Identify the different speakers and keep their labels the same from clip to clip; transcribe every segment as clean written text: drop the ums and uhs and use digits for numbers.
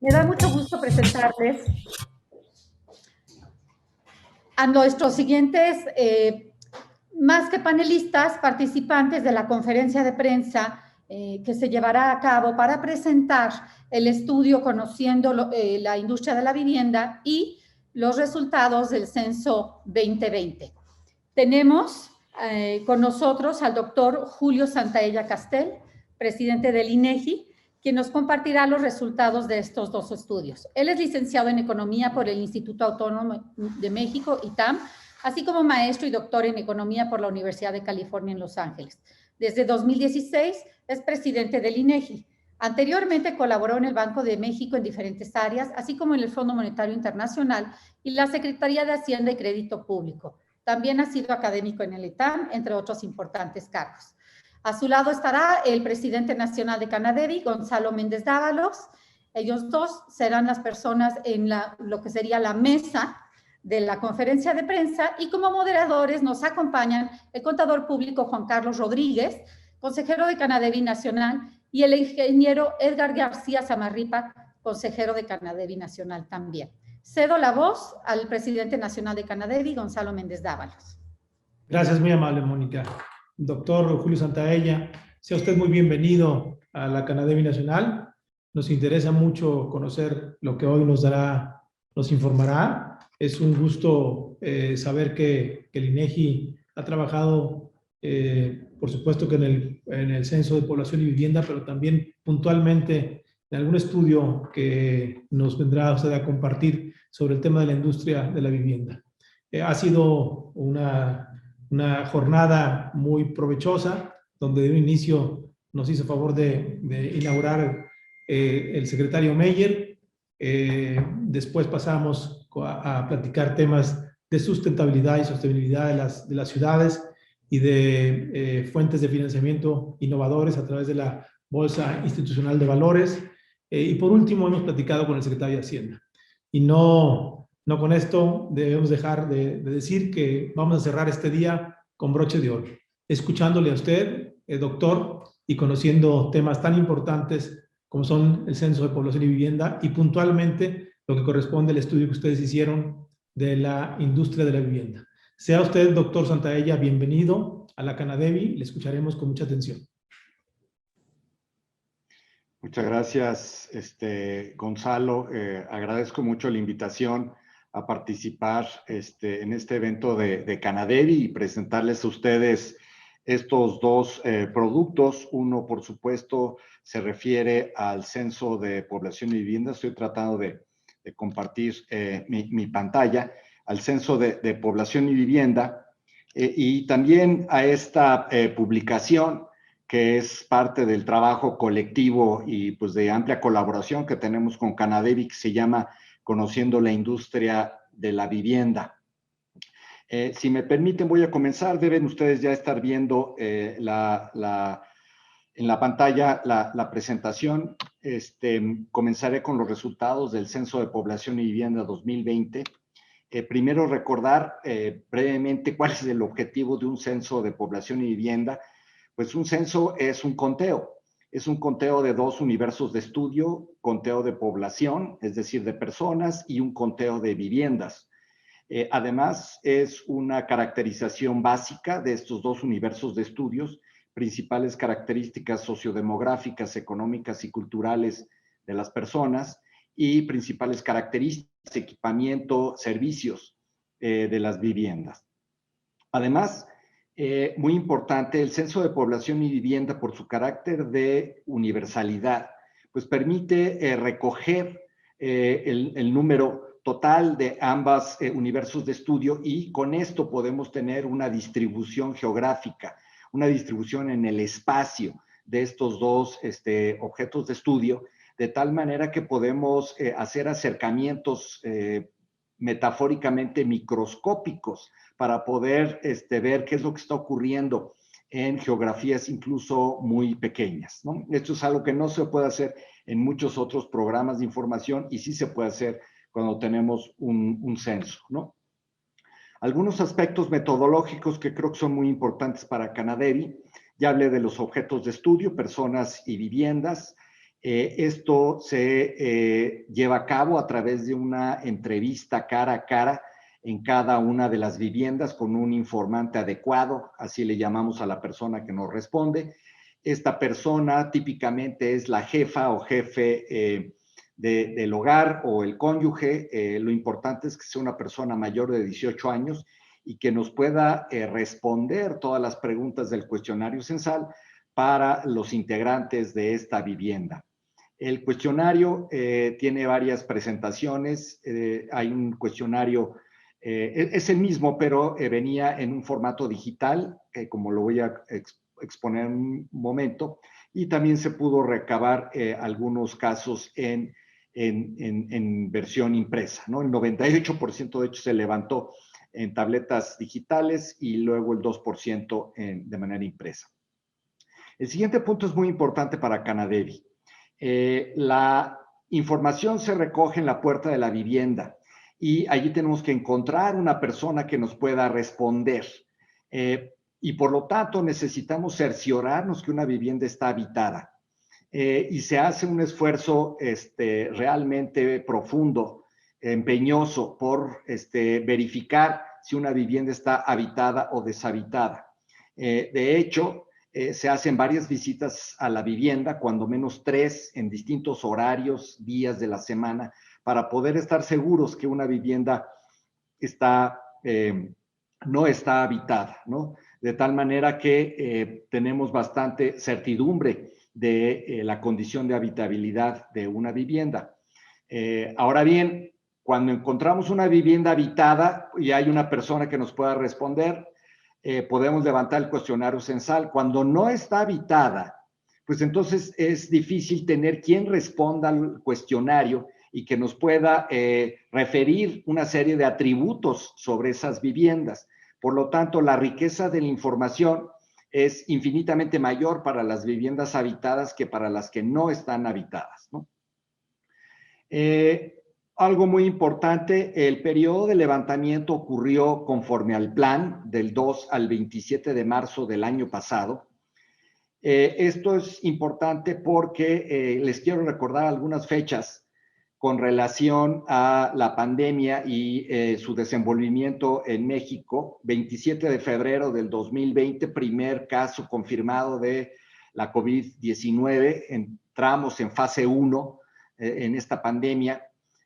Speaker 1: Me da mucho gusto presentarles a nuestros siguientes, más que panelistas, participantes de la conferencia de prensa que se llevará a cabo para presentar el estudio Conociendo la industria de la vivienda y los resultados del censo 2020. Tenemos con nosotros al doctor Julio Santaella Castel, presidente del INEGI, quien nos compartirá los resultados de estos dos estudios. Él es licenciado en Economía por el Instituto Autónomo de México, ITAM, así como maestro y doctor en Economía por la Universidad de California en Los Ángeles. Desde 2016 es presidente del INEGI. Anteriormente colaboró en el Banco de México en diferentes áreas, así como en el Fondo Monetario Internacional y la Secretaría de Hacienda y Crédito Público. También ha sido académico en el ITAM, entre otros importantes cargos. A su lado estará el presidente nacional de Canadevi, Gonzalo Méndez Dávalos. Ellos dos serán las personas en lo que sería la mesa de la conferencia de prensa, y como moderadores nos acompañan el contador público Juan Carlos Rodríguez, consejero de Canadevi Nacional, y el ingeniero Edgar García Zamarripa, consejero de Canadevi Nacional también. Cedo la voz al presidente nacional de Canadevi, Gonzalo Méndez Dávalos.
Speaker 2: Gracias, muy amable, Mónica. Doctor Julio Santaella, sea usted muy bienvenido a la Canadevi Nacional. Nos interesa mucho conocer lo que hoy nos informará. Es un gusto saber que el INEGI ha trabajado, por supuesto que en el Censo de Población y Vivienda, pero también puntualmente en algún estudio que nos vendrá usted a compartir sobre el tema de la industria de la vivienda. Ha sido una jornada muy provechosa, donde de un inicio nos hizo favor de inaugurar el secretario Meyer. Después pasamos a platicar temas de sustentabilidad y sostenibilidad de las ciudades y de fuentes de financiamiento innovadores a través de la Bolsa Institucional de Valores. Y por último, hemos platicado con el secretario de Hacienda. Y no con esto debemos dejar de decir que vamos a cerrar este día con broche de oro, escuchándole a usted, doctor, y conociendo temas tan importantes como son el censo de población y vivienda y puntualmente lo que corresponde al estudio que ustedes hicieron de la industria de la vivienda. Sea usted, doctor Santaella, bienvenido a la Canadevi, le escucharemos con mucha atención.
Speaker 3: Muchas gracias, Gonzalo. Agradezco mucho la invitación a participar en este evento de Canadevi y presentarles a ustedes estos dos productos. Uno, por supuesto, se refiere al censo de población y vivienda. Estoy tratando de compartir mi pantalla, al censo de población y vivienda, y también a esta publicación que es parte del trabajo colectivo y pues de amplia colaboración que tenemos con Canadevi, que se llama Conociendo la industria de la vivienda. Si me permiten, voy a comenzar. Deben ustedes ya estar viendo en la pantalla la presentación. Comenzaré con los resultados del Censo de Población y Vivienda 2020. Primero recordar brevemente cuál es el objetivo de un censo de población y vivienda. Pues un censo es un conteo de dos universos de estudio, conteo de población, es decir, de personas, y un conteo de viviendas. Además, es una caracterización básica de estos dos universos de estudios, principales características sociodemográficas, económicas y culturales de las personas y principales características, equipamiento, servicios de las viviendas. Además, muy importante, el censo de población y vivienda, por su carácter de universalidad, pues permite recoger el número total de ambos universos de estudio, y con esto podemos tener una distribución geográfica, una distribución en el espacio de estos dos objetos de estudio, de tal manera que podemos hacer acercamientos metafóricamente microscópicos para poder ver qué es lo que está ocurriendo en geografías incluso muy pequeñas, ¿no? Esto es algo que no se puede hacer en muchos otros programas de información y sí se puede hacer cuando tenemos un censo, ¿no? Algunos aspectos metodológicos que creo que son muy importantes para Canadevi. Ya hablé de los objetos de estudio, personas y viviendas. Esto se lleva a cabo a través de una entrevista cara a cara en cada una de las viviendas con un informante adecuado, así le llamamos a la persona que nos responde. Esta persona típicamente es la jefa o jefe del hogar o el cónyuge. Lo importante es que sea una persona mayor de 18 años y que nos pueda responder todas las preguntas del cuestionario censal para los integrantes de esta vivienda. El cuestionario tiene varias presentaciones. Hay un cuestionario, es el mismo, pero venía en un formato digital, como lo voy a exponer en un momento, y también se pudo recabar algunos casos en versión impresa, ¿no? El 98% de hecho se levantó en tabletas digitales y luego el 2% de manera impresa. El siguiente punto es muy importante para Canadevi. La información se recoge en la puerta de la vivienda y allí tenemos que encontrar una persona que nos pueda responder. Y por lo tanto necesitamos cerciorarnos que una vivienda está habitada. Y se hace un esfuerzo realmente profundo, empeñoso, por verificar si una vivienda está habitada o deshabitada. De hecho, se hacen varias visitas a la vivienda, cuando menos 3 en distintos horarios, días de la semana, para poder estar seguros que una vivienda no está habitada, ¿no? De tal manera que tenemos bastante certidumbre de la condición de habitabilidad de una vivienda. Ahora bien, cuando encontramos una vivienda habitada y hay una persona que nos pueda responder, podemos levantar el cuestionario censal. Cuando no está habitada, pues entonces es difícil tener quien responda al cuestionario y que nos pueda referir una serie de atributos sobre esas viviendas. Por lo tanto, la riqueza de la información es infinitamente mayor para las viviendas habitadas que para las que no están habitadas, ¿no? Algo muy importante, el periodo de levantamiento ocurrió conforme al plan del 2 al 27 de marzo del año pasado. Esto es importante porque les quiero recordar algunas fechas con relación a la pandemia y su desenvolvimiento en México. 27 de febrero del 2020, primer caso confirmado de la COVID-19. Entramos en fase 1 en esta pandemia.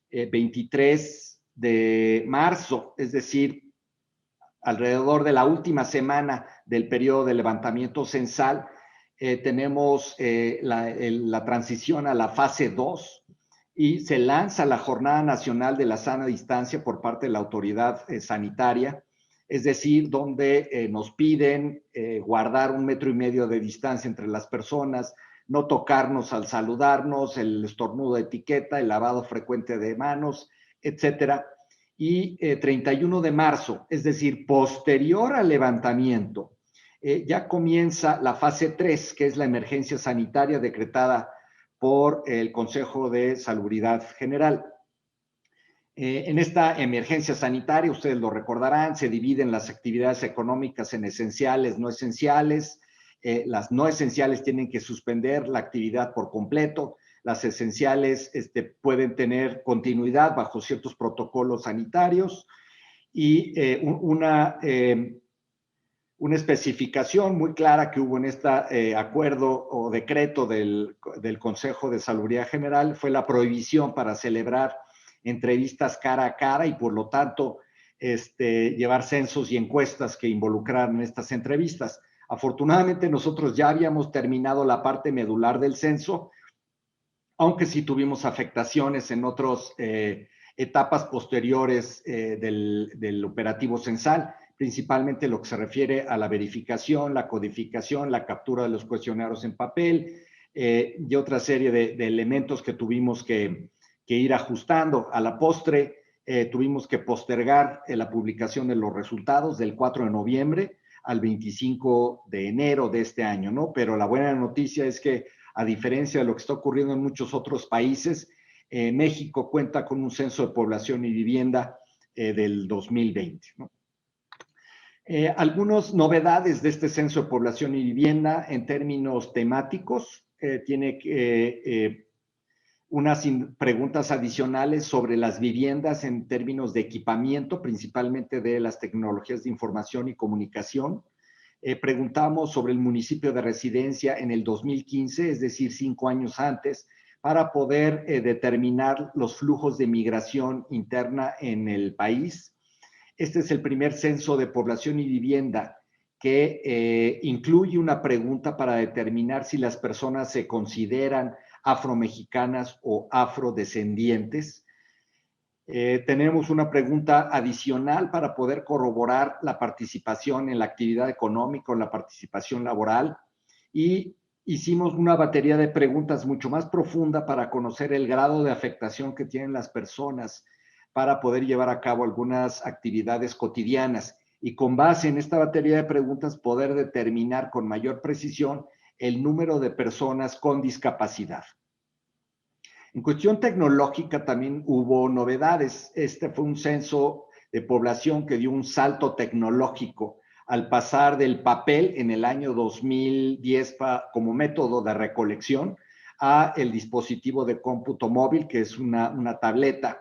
Speaker 3: 23 de marzo, es decir, alrededor de la última semana del periodo de levantamiento censal, tenemos la transición a la fase 2 y se lanza la Jornada Nacional de la Sana Distancia por parte de la autoridad sanitaria, es decir, donde nos piden guardar 1,5 metros de distancia entre las personas, no tocarnos al saludarnos, el estornudo de etiqueta, el lavado frecuente de manos, etcétera. Y 31 de marzo, es decir, posterior al levantamiento, ya comienza la fase 3, que es la emergencia sanitaria decretada por el Consejo de Salubridad General. En esta emergencia sanitaria, ustedes lo recordarán, se dividen las actividades económicas en esenciales, no esenciales. Las no esenciales tienen que suspender la actividad por completo. Las esenciales pueden tener continuidad bajo ciertos protocolos sanitarios y una especificación muy clara que hubo en este acuerdo o decreto del Consejo de Salubridad General fue la prohibición para celebrar entrevistas cara a cara y por lo tanto llevar censos y encuestas que involucraran estas entrevistas. Afortunadamente nosotros ya habíamos terminado la parte medular del censo, aunque sí tuvimos afectaciones en otras etapas posteriores del operativo censal, principalmente lo que se refiere a la verificación, la codificación, la captura de los cuestionarios en papel y otra serie de elementos que tuvimos que ir ajustando. A la postre, tuvimos que postergar la publicación de los resultados del 4 de noviembre al 25 de enero de este año, ¿no? Pero la buena noticia es que, a diferencia de lo que está ocurriendo en muchos otros países, México cuenta con un censo de población y vivienda del 2020, ¿no? Algunas novedades de este censo de población y vivienda en términos temáticos. Tiene unas preguntas adicionales sobre las viviendas en términos de equipamiento, principalmente de las tecnologías de información y comunicación. Preguntamos sobre el municipio de residencia en el 2015, es decir, 5 años antes, para poder determinar los flujos de migración interna en el país. Este es el primer censo de población y vivienda que incluye una pregunta para determinar si las personas se consideran afromexicanas o afrodescendientes. Tenemos una pregunta adicional para poder corroborar la participación en la actividad económica o la participación laboral, y hicimos una batería de preguntas mucho más profunda para conocer el grado de afectación que tienen las personas para poder llevar a cabo algunas actividades cotidianas, y con base en esta batería de preguntas poder determinar con mayor precisión el número de personas con discapacidad. En cuestión tecnológica también hubo novedades. Este fue un censo de población que dio un salto tecnológico al pasar del papel en el año 2010 como método de recolección a el dispositivo de cómputo móvil, que es una tableta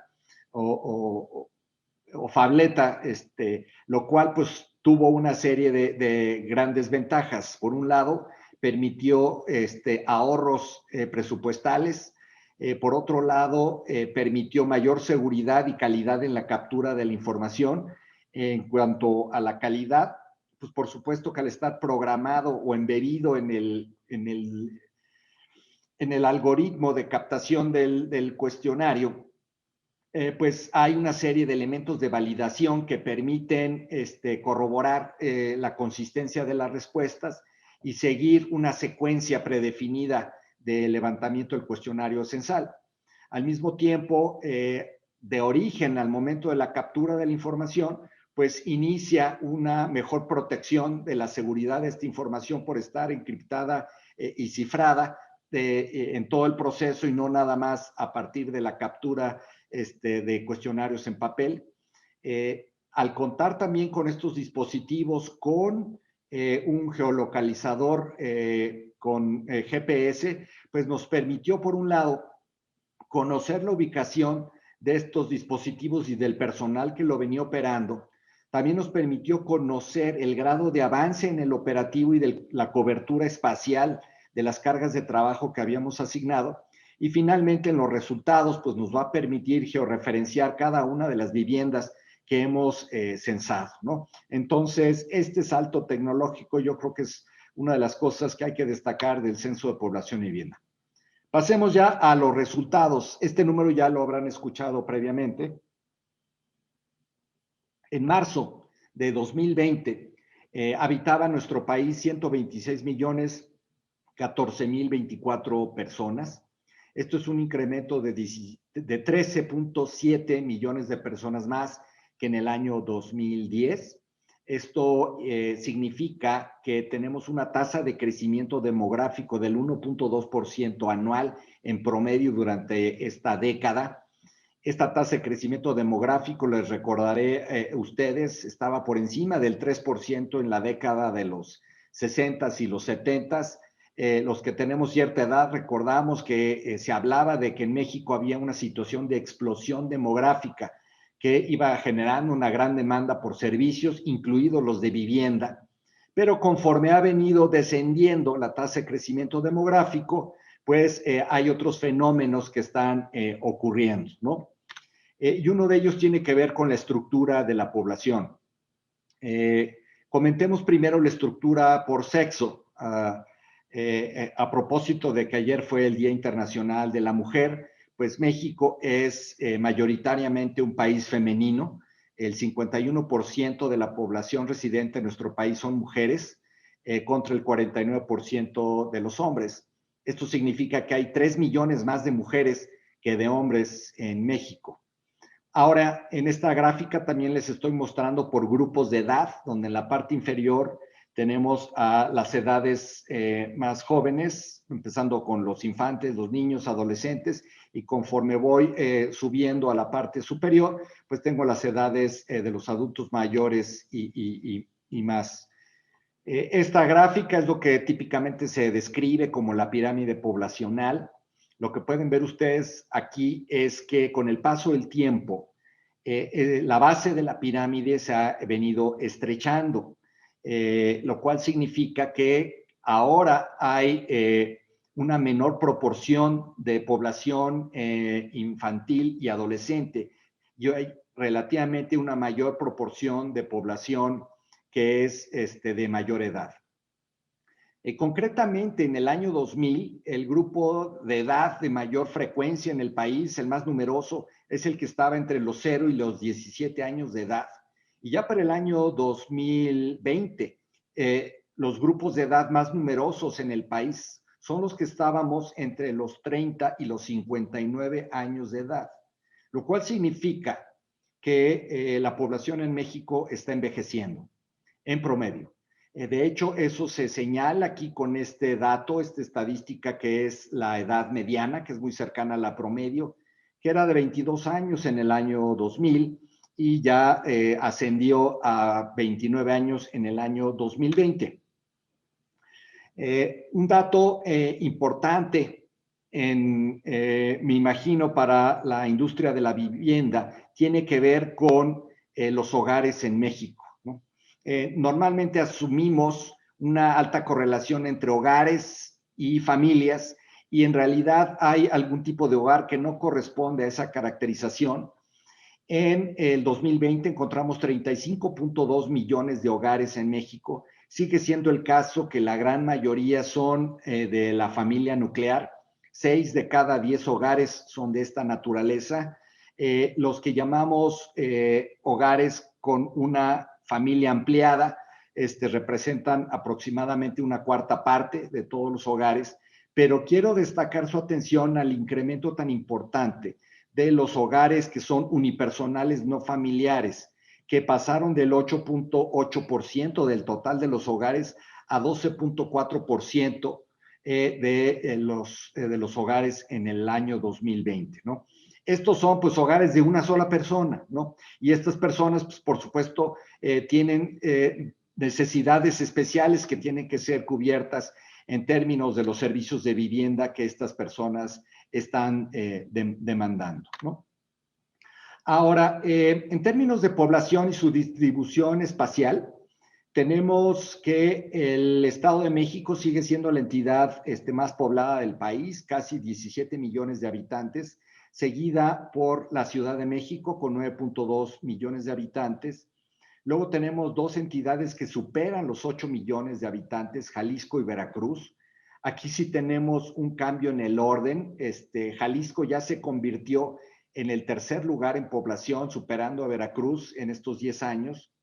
Speaker 3: o fableta, lo cual pues tuvo una serie de grandes ventajas. Por un lado, permitió ahorros presupuestales. Por otro lado, permitió mayor seguridad y calidad en la captura de la información. En cuanto a la calidad, pues por supuesto que al estar programado o embedido en el algoritmo de captación del cuestionario, pues hay una serie de elementos de validación que permiten corroborar la consistencia de las respuestas y seguir una secuencia predefinida de levantamiento del cuestionario censal. Al mismo tiempo, de origen al momento de la captura de la información, pues inicia una mejor protección de la seguridad de esta información por estar encriptada y cifrada en todo el proceso, y no nada más a partir de la captura de cuestionarios en papel. Al contar también con estos dispositivos con un geolocalizador con GPS, pues nos permitió, por un lado, conocer la ubicación de estos dispositivos y del personal que lo venía operando. También nos permitió conocer el grado de avance en el operativo y de la cobertura espacial de las cargas de trabajo que habíamos asignado. Y finalmente, en los resultados, pues nos va a permitir georreferenciar cada una de las viviendas que hemos censado, ¿no? Entonces, este salto tecnológico yo creo que es una de las cosas que hay que destacar del Censo de Población y Vivienda. Pasemos ya a los resultados. Este número ya lo habrán escuchado previamente. En marzo de 2020 habitaba en nuestro país 126.014.024 personas. Esto es un incremento de 13.7 millones de personas más que en el año 2010. Esto significa que tenemos una tasa de crecimiento demográfico del 1.2% anual en promedio durante esta década. Esta tasa de crecimiento demográfico, les recordaré ustedes, estaba por encima del 3% en la década de los 60s y los 70s. Los que tenemos cierta edad recordamos que se hablaba de que en México había una situación de explosión demográfica que iba generando una gran demanda por servicios, incluidos los de vivienda. Pero conforme ha venido descendiendo la tasa de crecimiento demográfico, pues hay otros fenómenos que están ocurriendo, ¿no? Y uno de ellos tiene que ver con la estructura de la población. Comentemos primero la estructura por sexo. A propósito de que ayer fue el Día Internacional de la Mujer, pues México es mayoritariamente un país femenino. El 51% de la población residente en nuestro país son mujeres, contra el 49% de los hombres. Esto significa que hay 3 millones más de mujeres que de hombres en México. Ahora, en esta gráfica también les estoy mostrando por grupos de edad, donde en la parte inferior tenemos a las edades más jóvenes, empezando con los infantes, los niños, adolescentes, y conforme voy subiendo a la parte superior, pues tengo las edades de los adultos mayores y más. Esta gráfica es lo que típicamente se describe como la pirámide poblacional. lo que pueden ver ustedes aquí es que con el paso del tiempo, la base de la pirámide se ha venido estrechando, lo cual significa que ahora hay una menor proporción de población infantil y adolescente, y hay relativamente una mayor proporción de población que es de mayor edad. Concretamente, en el año 2000, el grupo de edad de mayor frecuencia en el país, el más numeroso, es el que estaba entre los 0 y los 17 años de edad. Y ya para el año 2020, los grupos de edad más numerosos en el país son los que estábamos entre los 30 y los 59 años de edad, lo cual significa que la población en México está envejeciendo en promedio. De hecho, eso se señala aquí con este dato, esta estadística que es la edad mediana, que es muy cercana a la promedio, que era de 22 años en el año 2000 y ya ascendió a 29 años en el año 2020. Un dato importante, me imagino, para la industria de la vivienda, tiene que ver con los hogares en México. Normalmente asumimos una alta correlación entre hogares y familias, y en realidad hay algún tipo de hogar que no corresponde a esa caracterización. En el 2020 encontramos 35.2 millones de hogares en México. Sigue siendo el caso que la gran mayoría son de la familia nuclear. 6 de cada 10 hogares son de esta naturaleza. Los que llamamos hogares con una familia ampliada, representan aproximadamente una cuarta parte de todos los hogares, pero quiero destacar su atención al incremento tan importante de los hogares que son unipersonales no familiares, que pasaron del 8.8% del total de los hogares a 12.4% de los hogares en el año 2020, ¿no? Estos son, pues, hogares de una sola persona, ¿no? Y estas personas, pues, por supuesto, tienen necesidades especiales que tienen que ser cubiertas en términos de los servicios de vivienda que estas personas están demandando, ¿no? Ahora, en términos de población y su distribución espacial, tenemos que el Estado de México sigue siendo la entidad más poblada del país, casi 17 millones de habitantes, seguida por la Ciudad de México con 9.2 millones de habitantes. Luego tenemos dos entidades que superan los 8 millones de habitantes, Jalisco y Veracruz. Aquí sí tenemos un cambio en el orden. Jalisco ya se convirtió en el tercer lugar en población, superando a Veracruz en estos 10 años.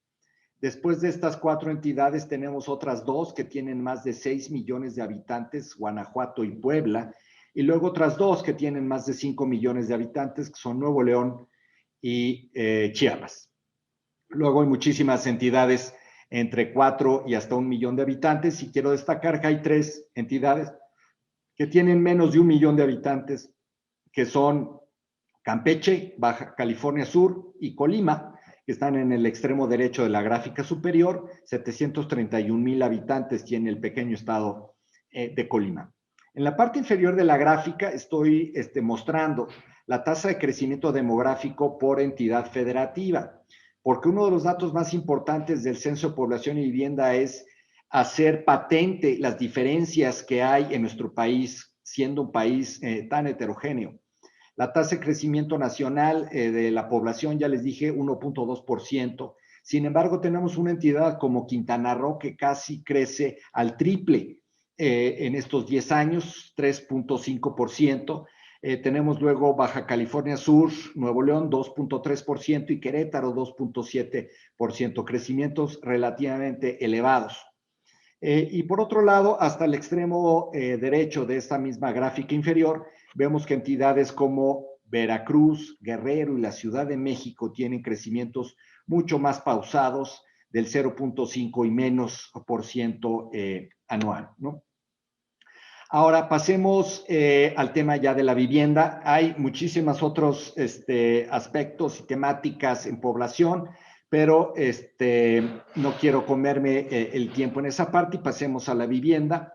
Speaker 3: Después de estas 4 entidades tenemos otras 2 que tienen más de 6 millones de habitantes, Guanajuato y Puebla, y luego otras 2 que tienen más de 5 millones de habitantes, que son Nuevo León y Chiapas. Luego hay muchísimas entidades entre 4 y hasta 1 millón de habitantes, y quiero destacar que hay 3 entidades que tienen menos de 1 millón de habitantes, que son Campeche, Baja California Sur y Colima, que están en el extremo derecho de la gráfica superior. 731,000 habitantes tiene el pequeño estado de Colima. En la parte inferior de la gráfica estoy mostrando la tasa de crecimiento demográfico por entidad federativa, porque uno de los datos más importantes del Censo de Población y Vivienda es hacer patente las diferencias que hay en nuestro país, siendo un país tan heterogéneo. La tasa de crecimiento nacional de la población, ya les dije, 1.2%. Sin embargo, tenemos una entidad como Quintana Roo que casi crece al triple en estos 10 años, 3.5%. Tenemos luego Baja California Sur, Nuevo León, 2.3% y Querétaro, 2.7%. Crecimientos relativamente elevados. Y por otro lado, hasta el extremo derecho de esta misma gráfica inferior, vemos que entidades como Veracruz, Guerrero y la Ciudad de México tienen crecimientos mucho más pausados, del 0.5 y menos % anual, ¿no? Ahora pasemos al tema ya de la vivienda. Hay muchísimos otros aspectos y temáticas en población, pero no quiero comerme el tiempo en esa parte y pasemos a la vivienda.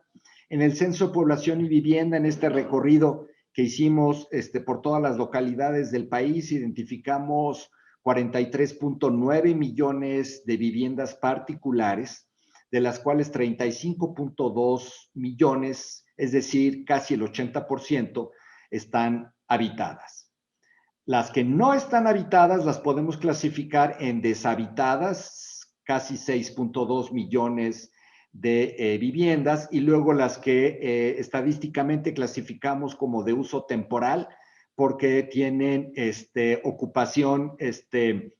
Speaker 3: En el Censo de Población y Vivienda, en este recorrido que hicimos por todas las localidades del país, identificamos 43.9 millones de viviendas particulares, de las cuales 35.2 millones, es decir, casi el 80%, están habitadas. Las que no están habitadas las podemos clasificar en deshabitadas, casi 6.2 millones de viviendas, y luego las que estadísticamente clasificamos como de uso temporal, porque tienen ocupación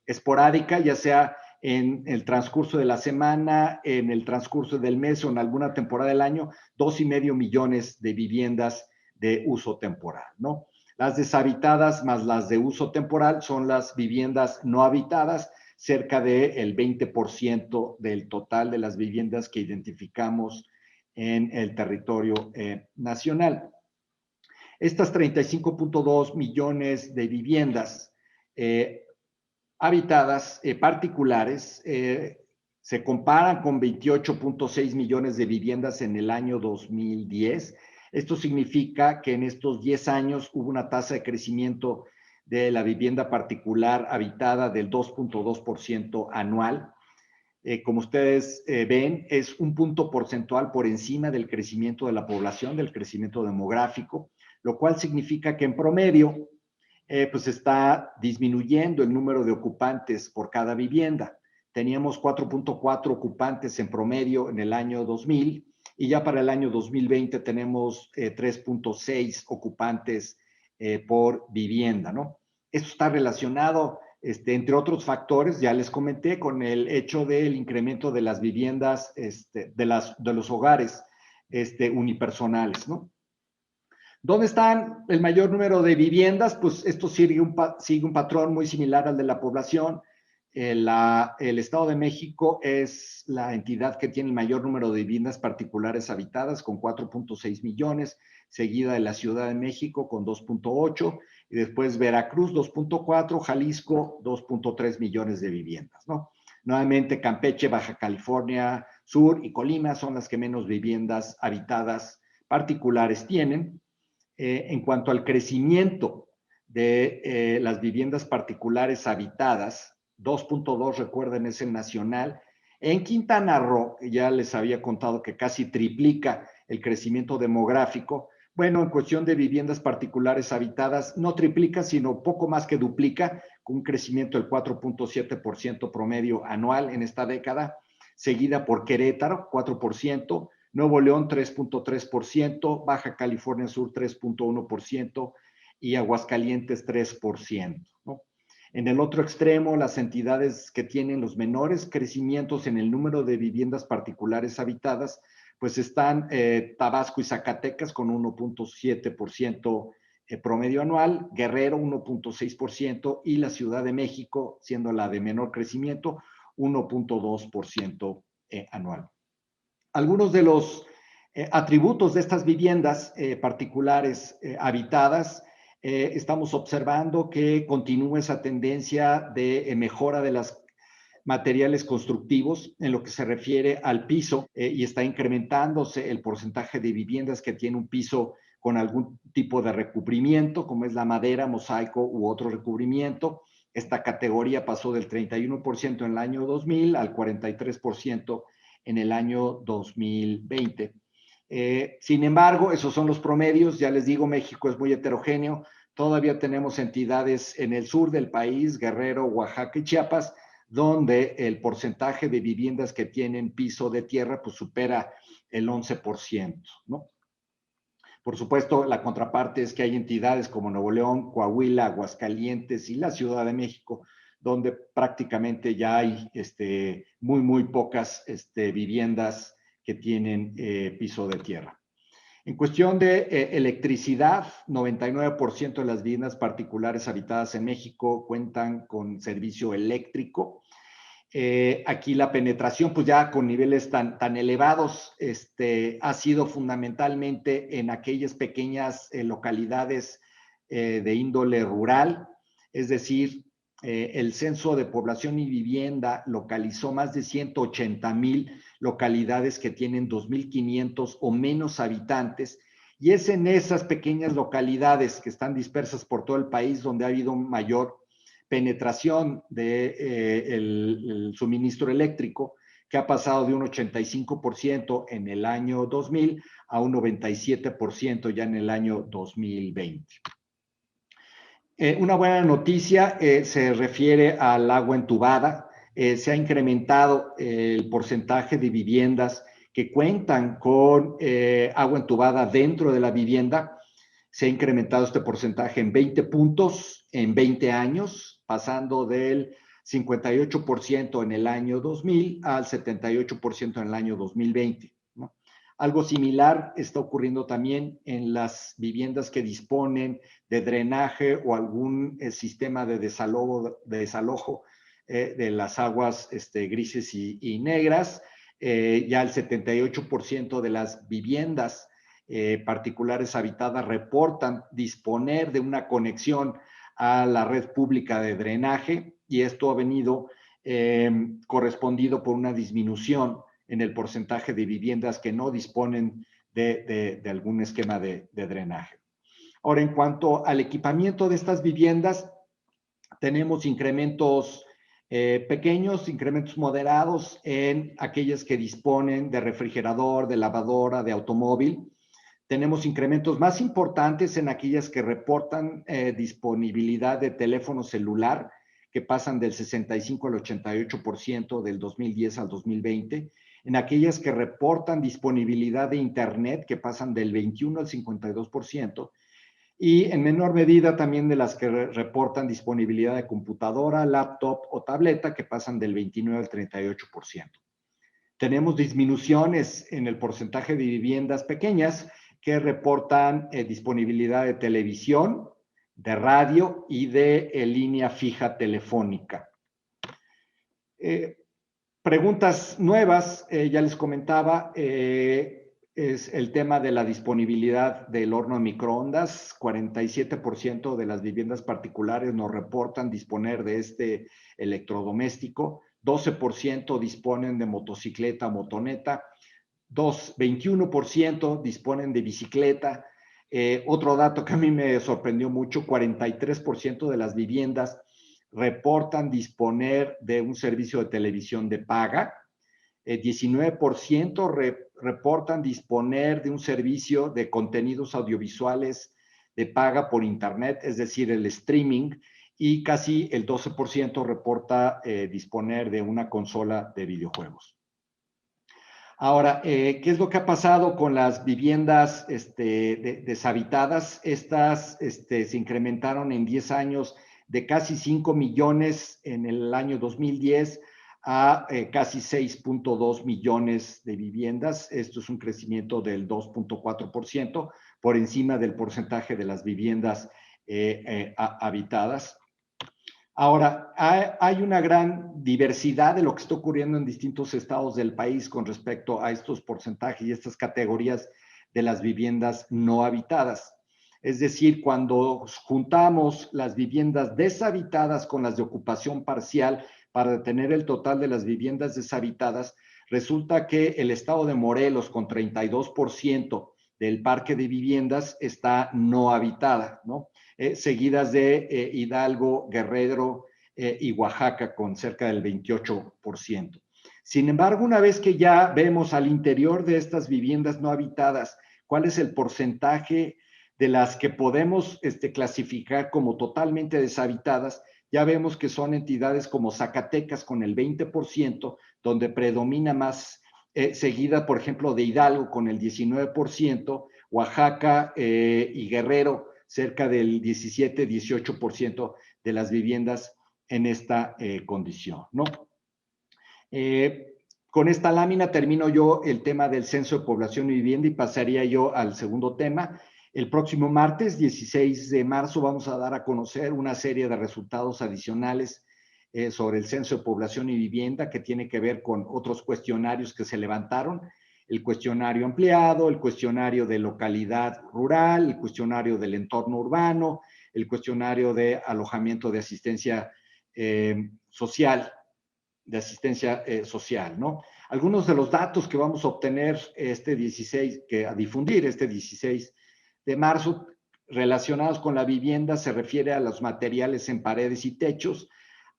Speaker 3: esporádica, ya sea en el transcurso de la semana, en el transcurso del mes o en alguna temporada del año, 2,5 millones de viviendas de uso temporal, ¿no? Las deshabitadas más las de uso temporal son las viviendas no habitadas, cerca del 20% del total de las viviendas que identificamos en el territorio nacional. Estas 35.2 millones de viviendas habitadas particulares se comparan con 28.6 millones de viviendas en el año 2010. Esto significa que en estos 10 años hubo una tasa de crecimiento de la vivienda particular habitada del 2.2% anual. Como ustedes ven, es un punto porcentual por encima del crecimiento de la población, del crecimiento demográfico, lo cual significa que en promedio pues está disminuyendo el número de ocupantes por cada vivienda. Teníamos 4.4 ocupantes en promedio en el año 2000 y ya para el año 2020 tenemos 3.6 ocupantes por vivienda, ¿no? Esto está relacionado, entre otros factores, ya les comenté, con el hecho del incremento de las viviendas, de los hogares unipersonales, ¿no? ¿Dónde están el mayor número de viviendas? Pues esto sigue un patrón muy similar al de la población. El Estado de México es la entidad que tiene el mayor número de viviendas particulares habitadas, con 4.6 millones, seguida de la Ciudad de México con 2.8, y después Veracruz 2.4, Jalisco 2.3 millones de viviendas, ¿no? Nuevamente Campeche, Baja California Sur y Colima son las que menos viviendas habitadas particulares tienen. En cuanto al crecimiento de las viviendas particulares habitadas, 2.2, recuerden, es el nacional. En Quintana Roo, ya les había contado que casi triplica el crecimiento demográfico. Bueno, en cuestión de viviendas particulares habitadas, no triplica, sino poco más que duplica, con un crecimiento del 4.7% promedio anual en esta década, seguida por Querétaro, 4%, Nuevo León 3.3%, Baja California Sur 3.1% y Aguascalientes 3%, ¿no? En el otro extremo, las entidades que tienen los menores crecimientos en el número de viviendas particulares habitadas, pues están Tabasco y Zacatecas con 1.7% promedio anual, Guerrero 1.6% y la Ciudad de México, siendo la de menor crecimiento, 1.2% anual. Algunos de los atributos de estas viviendas particulares habitadas, estamos observando que continúa esa tendencia de mejora de los materiales constructivos en lo que se refiere al piso y está incrementándose el porcentaje de viviendas que tiene un piso con algún tipo de recubrimiento, como es la madera, mosaico u otro recubrimiento. Esta categoría pasó del 31% en el año 2000 al 43% en el año 2020. Sin embargo, esos son los promedios. Ya les digo, México es muy heterogéneo. Todavía tenemos entidades en el sur del país, Guerrero, Oaxaca y Chiapas, donde el porcentaje de viviendas que tienen piso de tierra pues supera el 11%, ¿no? Por supuesto, la contraparte es que hay entidades como Nuevo León, Coahuila, Aguascalientes y la Ciudad de México, donde prácticamente ya hay muy pocas viviendas que tienen piso de tierra. En cuestión de electricidad, 99% de las viviendas particulares habitadas en México cuentan con servicio eléctrico. Aquí la penetración, pues ya con niveles tan elevados, ha sido fundamentalmente en aquellas pequeñas localidades de índole rural, es decir, el Censo de Población y Vivienda localizó más de 180,000 localidades que tienen 2,500 o menos habitantes, Y es en esas pequeñas localidades que están dispersas por todo el país donde ha habido mayor penetración del suministro eléctrico, que ha pasado de un 85% en el año 2000 a un 97% ya en el año 2020. Una buena noticia se refiere al agua entubada. Se ha incrementado el porcentaje de viviendas que cuentan con agua entubada dentro de la vivienda. Se ha incrementado este porcentaje en 20 puntos en 20 años, pasando del 58% en el año 2000 al 78% en el año 2020, ¿no? Algo similar está ocurriendo también en las viviendas que disponen de drenaje o algún sistema de desalojo de las aguas grises y negras. Ya el 78% de las viviendas particulares habitadas reportan disponer de una conexión a la red pública de drenaje, y esto ha venido correspondido por una disminución en el porcentaje de viviendas que no disponen de algún esquema de drenaje. Ahora, en cuanto al equipamiento de estas viviendas, tenemos incrementos pequeños, incrementos moderados en aquellas que disponen de refrigerador, de lavadora, de automóvil. Tenemos incrementos más importantes en aquellas que reportan disponibilidad de teléfono celular, que pasan del 65 al 88% del 2010 al 2020. En aquellas que reportan disponibilidad de Internet, que pasan del 21 al 52%. Y en menor medida también de las que reportan disponibilidad de computadora, laptop o tableta, que pasan del 29 al 38%. Tenemos disminuciones en el porcentaje de viviendas pequeñas que reportan disponibilidad de televisión, de radio y de línea fija telefónica. Preguntas nuevas, ya les comentaba, es el tema de la disponibilidad del horno a microondas. 47% de las viviendas particulares nos reportan disponer de este electrodoméstico. 12% disponen de motocicleta o motoneta. 21% disponen de bicicleta. Otro dato que a mí me sorprendió mucho, 43% de las viviendas reportan disponer de un servicio de televisión de paga. 19% reportan disponer de un servicio de contenidos audiovisuales de paga por internet, es decir, el streaming, y casi el 12% reporta disponer de una consola de videojuegos. Ahora, ¿qué es lo que ha pasado con las viviendas deshabitadas? Estas se incrementaron en 10 años de casi 5 millones en el año 2010 a casi 6.2 millones de viviendas. Esto es un crecimiento del 2.4% por encima del porcentaje de las viviendas habitadas. Ahora, hay una gran diversidad de lo que está ocurriendo en distintos estados del país con respecto a estos porcentajes y estas categorías de las viviendas no habitadas. Es decir, cuando juntamos las viviendas deshabitadas con las de ocupación parcial para detener el total de las viviendas deshabitadas, resulta que el estado de Morelos, con 32% del parque de viviendas, está no habitada, ¿no? Seguidas de Hidalgo, Guerrero y Oaxaca con cerca del 28%. Sin embargo, una vez que ya vemos al interior de estas viviendas no habitadas cuál es el porcentaje de las que podemos clasificar como totalmente deshabitadas, ya vemos que son entidades como Zacatecas con el 20%, donde predomina más, seguida, por ejemplo, de Hidalgo con el 19%, Oaxaca y Guerrero cerca del 17-18% de las viviendas en esta condición, ¿no? Con esta lámina termino yo el tema del Censo de Población y Vivienda y pasaría yo al segundo tema. El próximo martes, 16 de marzo, vamos a dar a conocer una serie de resultados adicionales sobre el Censo de Población y Vivienda, que tiene que ver con otros cuestionarios que se levantaron. El cuestionario ampliado, el cuestionario de localidad rural, el cuestionario del entorno urbano, el cuestionario de alojamiento de asistencia social, ¿no? Algunos de los datos que vamos a obtener a difundir este 16 de marzo relacionados con la vivienda se refiere a los materiales en paredes y techos,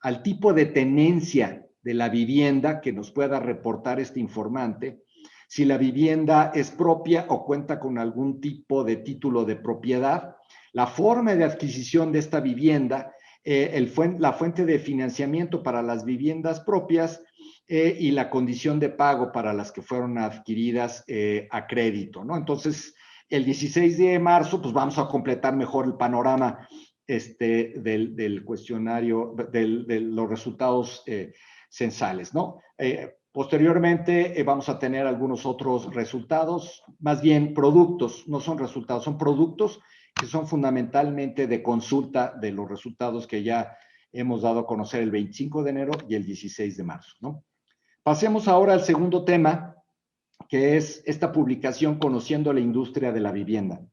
Speaker 3: al tipo de tenencia de la vivienda que nos pueda reportar este informante, si la vivienda es propia o cuenta con algún tipo de título de propiedad, la forma de adquisición de esta vivienda, la fuente de financiamiento para las viviendas propias y la condición de pago para las que fueron adquiridas a crédito, ¿no? Entonces, el 16 de marzo, pues vamos a completar mejor el panorama del cuestionario, de los resultados censales, ¿no? Posteriormente vamos a tener algunos otros resultados, más bien productos, no son resultados, son productos que son fundamentalmente de consulta de los resultados que ya hemos dado a conocer el 25 de enero y el 16 de marzo, ¿no? Pasemos ahora al segundo tema, que es esta publicación Conociendo la Industria de la Vivienda.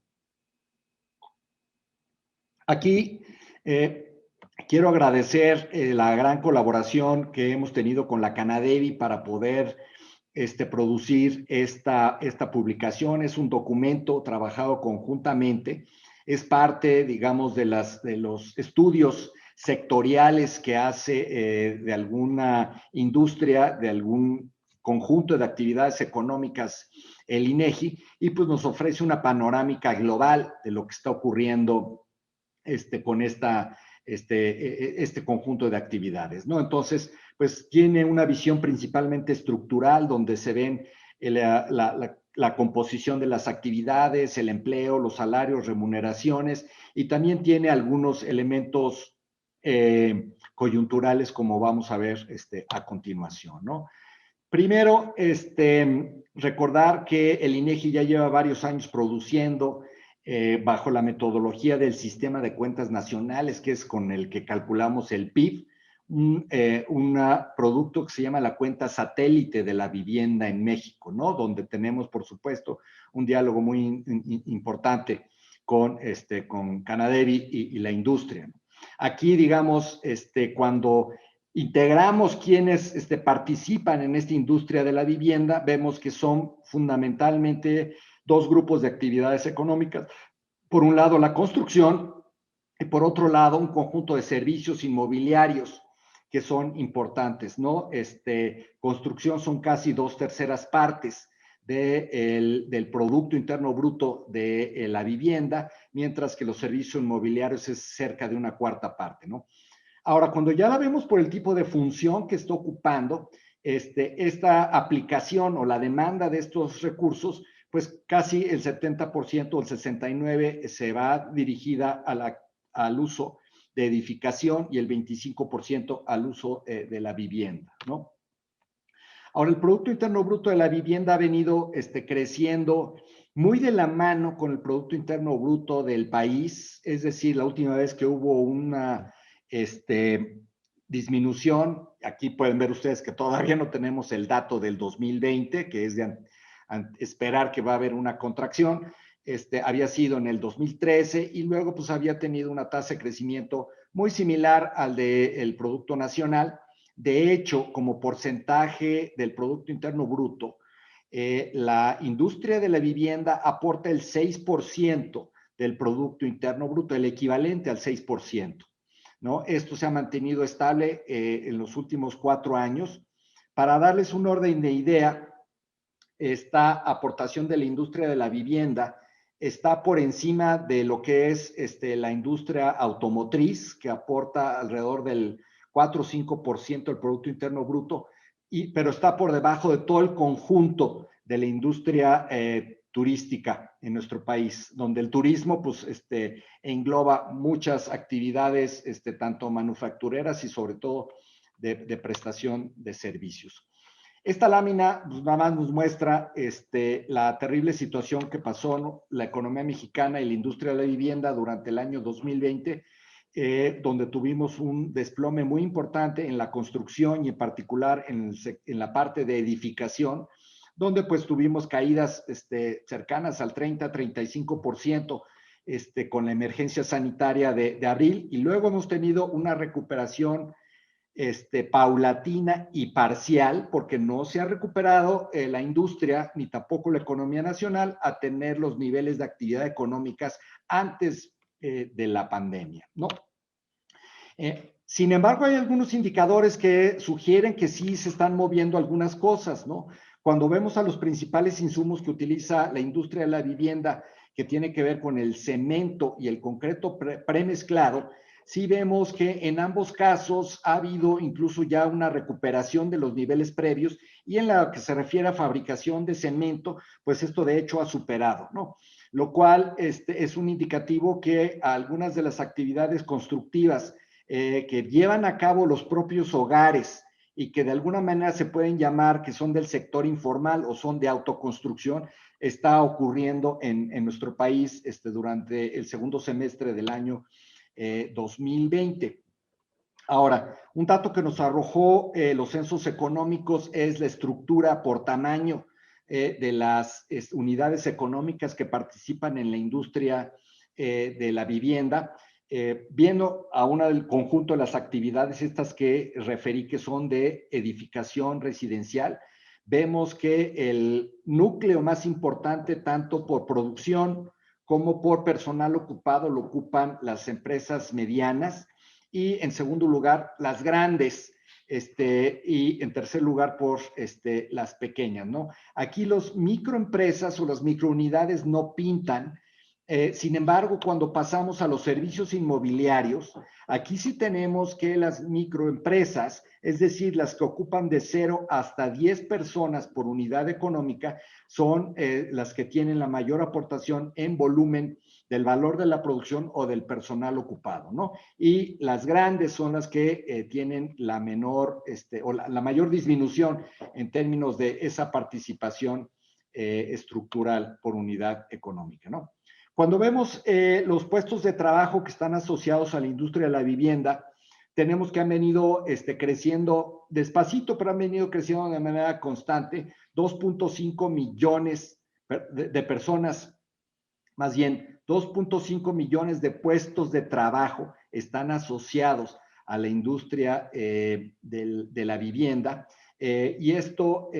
Speaker 3: Aquí quiero agradecer la gran colaboración que hemos tenido con la Canadevi para poder producir esta publicación. Es un documento trabajado conjuntamente, es parte, digamos, de los estudios sectoriales que hace de alguna industria, de algún conjunto de actividades económicas el INEGI, y pues nos ofrece una panorámica global de lo que está ocurriendo con este conjunto de actividades, ¿no? Entonces, pues tiene una visión principalmente estructural, donde se ven la composición de las actividades, el empleo, los salarios, remuneraciones, y también tiene algunos elementos coyunturales, como vamos a ver a continuación, ¿no? Primero, recordar que el INEGI ya lleva varios años produciendo bajo la metodología del Sistema de Cuentas Nacionales, que es con el que calculamos el PIB, un producto que se llama la cuenta satélite de la vivienda en México, ¿no? Donde tenemos, por supuesto, un diálogo muy importante con Canadevi y la industria. Aquí, digamos, cuando integramos quienes participan en esta industria de la vivienda, vemos que son fundamentalmente dos grupos de actividades económicas. Por un lado, la construcción, y por otro lado, un conjunto de servicios inmobiliarios que son importantes, ¿no? Construcción son casi 2/3 partes del Producto Interno Bruto de la vivienda, mientras que los servicios inmobiliarios es cerca de 1/4 parte, ¿no? Ahora, cuando ya la vemos por el tipo de función que está ocupando, esta aplicación o la demanda de estos recursos, pues casi el 70% o el 69% se va dirigida al uso de edificación y el 25% al uso de la vivienda, ¿no? Ahora, el Producto Interno Bruto de la vivienda ha venido creciendo muy de la mano con el Producto Interno Bruto del país, es decir, la última vez que hubo una disminución, aquí pueden ver ustedes que todavía no tenemos el dato del 2020, que es de esperar que va a haber una contracción, había sido en el 2013 y luego pues había tenido una tasa de crecimiento muy similar al del Producto Nacional. De hecho, como porcentaje del Producto Interno Bruto, la industria de la vivienda aporta el 6% del Producto Interno Bruto, el equivalente al 6%, ¿no? Esto se ha mantenido estable en los últimos 4 años. Para darles un orden de idea, esta aportación de la industria de la vivienda está por encima de lo que es la industria automotriz, que aporta alrededor del 4 o 5% del Producto Interno Bruto, pero está por debajo de todo el conjunto de la industria turística en nuestro país, donde el turismo pues, engloba muchas actividades, tanto manufactureras y sobre todo de prestación de servicios. Esta lámina pues, nada más nos muestra la terrible situación que pasó, ¿no? La economía mexicana y la industria de la vivienda durante el año 2020, donde tuvimos un desplome muy importante en la construcción y en particular en la parte de edificación, donde pues tuvimos caídas cercanas al 30-35% con la emergencia sanitaria de abril, y luego hemos tenido una recuperación paulatina y parcial, porque no se ha recuperado la industria ni tampoco la economía nacional a tener los niveles de actividad económicas antes de la pandemia, ¿no? Sin embargo, hay algunos indicadores que sugieren que sí se están moviendo algunas cosas, ¿no? Cuando vemos a los principales insumos que utiliza la industria de la vivienda, que tiene que ver con el cemento y el concreto premezclado, sí vemos que en ambos casos ha habido incluso ya una recuperación de los niveles previos, y en lo que se refiere a fabricación de cemento, pues esto de hecho ha superado, ¿no? Lo cual es un indicativo que algunas de las actividades constructivas que llevan a cabo los propios hogares y que de alguna manera se pueden llamar que son del sector informal o son de autoconstrucción, está ocurriendo en nuestro país durante el segundo semestre del año 2020. Ahora, un dato que nos arrojó los censos económicos es la estructura por tamaño de las unidades económicas que participan en la industria de la vivienda. Viendo a una del conjunto de las actividades estas que referí que son de edificación residencial, vemos que el núcleo más importante, tanto por producción como por personal ocupado, lo ocupan las empresas medianas, y en segundo lugar las grandes, y en tercer lugar por las pequeñas, ¿no? Aquí los microempresas o las microunidades no pintan. Sin embargo, cuando pasamos a los servicios inmobiliarios, aquí sí tenemos que las microempresas, es decir, las que ocupan de 0 hasta 10 personas por unidad económica, son las que tienen la mayor aportación en volumen del valor de la producción o del personal ocupado, ¿no? Y las grandes son las que tienen la menor, o la mayor disminución en términos de esa participación estructural por unidad económica, ¿no? Cuando vemos los puestos de trabajo que están asociados a la industria de la vivienda, tenemos que han venido creciendo despacito, pero han venido creciendo de manera constante. 2.5 millones de personas, más bien 2.5 millones de puestos de trabajo están asociados a la industria de la vivienda, y esto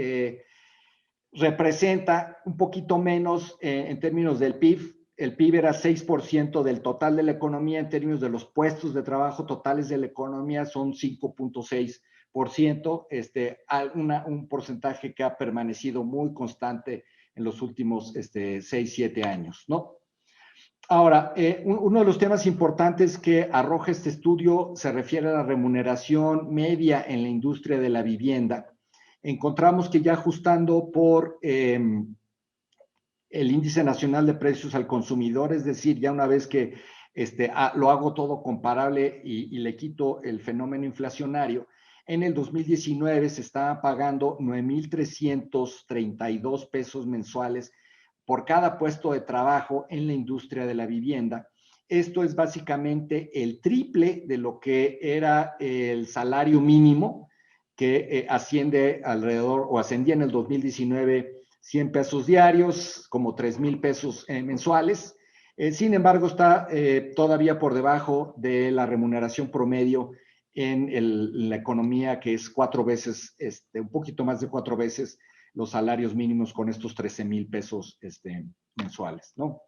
Speaker 3: representa un poquito menos en términos del PIB. El PIB era 6% del total de la economía. En términos de los puestos de trabajo totales de la economía son 5.6%, un porcentaje que ha permanecido muy constante en los últimos 6, 7 años, ¿no? Ahora, uno de los temas importantes que arroja este estudio se refiere a la remuneración media en la industria de la vivienda. Encontramos que ya ajustando por el índice nacional de precios al consumidor, es decir, ya una vez que lo hago todo comparable y le quito el fenómeno inflacionario, en el 2019 se estaba pagando 9,332 pesos mensuales por cada puesto de trabajo en la industria de la vivienda. Esto es básicamente el triple de lo que era el salario mínimo, que asciende alrededor, o ascendía en el 2019, 100 pesos diarios, como 3,000 pesos mensuales. Sin embargo, está todavía por debajo de la remuneración promedio en la economía, que es 4 veces, un poquito más de 4 veces los salarios mínimos, con estos 13,000 pesos mensuales, ¿no?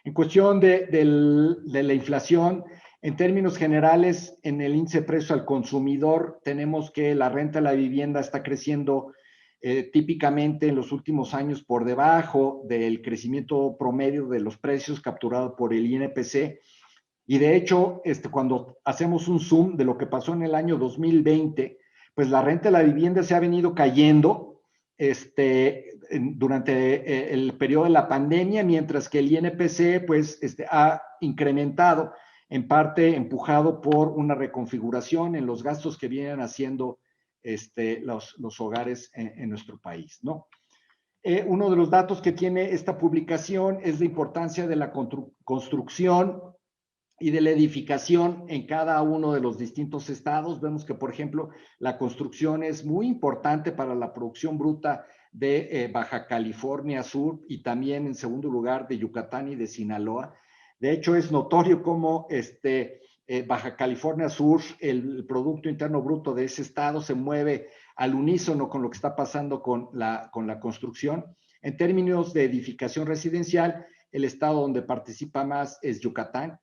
Speaker 3: En cuestión de la inflación, en términos generales, en el índice de precios al consumidor, tenemos que la renta de la vivienda está creciendo típicamente en los últimos años por debajo del crecimiento promedio de los precios capturado por el INPC. Y de hecho, cuando hacemos un zoom de lo que pasó en el año 2020, pues la renta de la vivienda se ha venido cayendo durante el periodo de la pandemia, mientras que el INPC pues ha incrementado, en parte empujado por una reconfiguración en los gastos que vienen haciendo los hogares en nuestro país, ¿no? Uno de los datos que tiene esta publicación es la importancia de la construcción y de la edificación en cada uno de los distintos estados. Vemos que, por ejemplo, la construcción es muy importante para la producción bruta de Baja California Sur, y también en segundo lugar de Yucatán y de Sinaloa. De hecho, es notorio cómo Baja California Sur, el Producto Interno Bruto de ese estado se mueve al unísono con lo que está pasando con la construcción. En términos de edificación residencial, el estado donde participa más es Yucatán,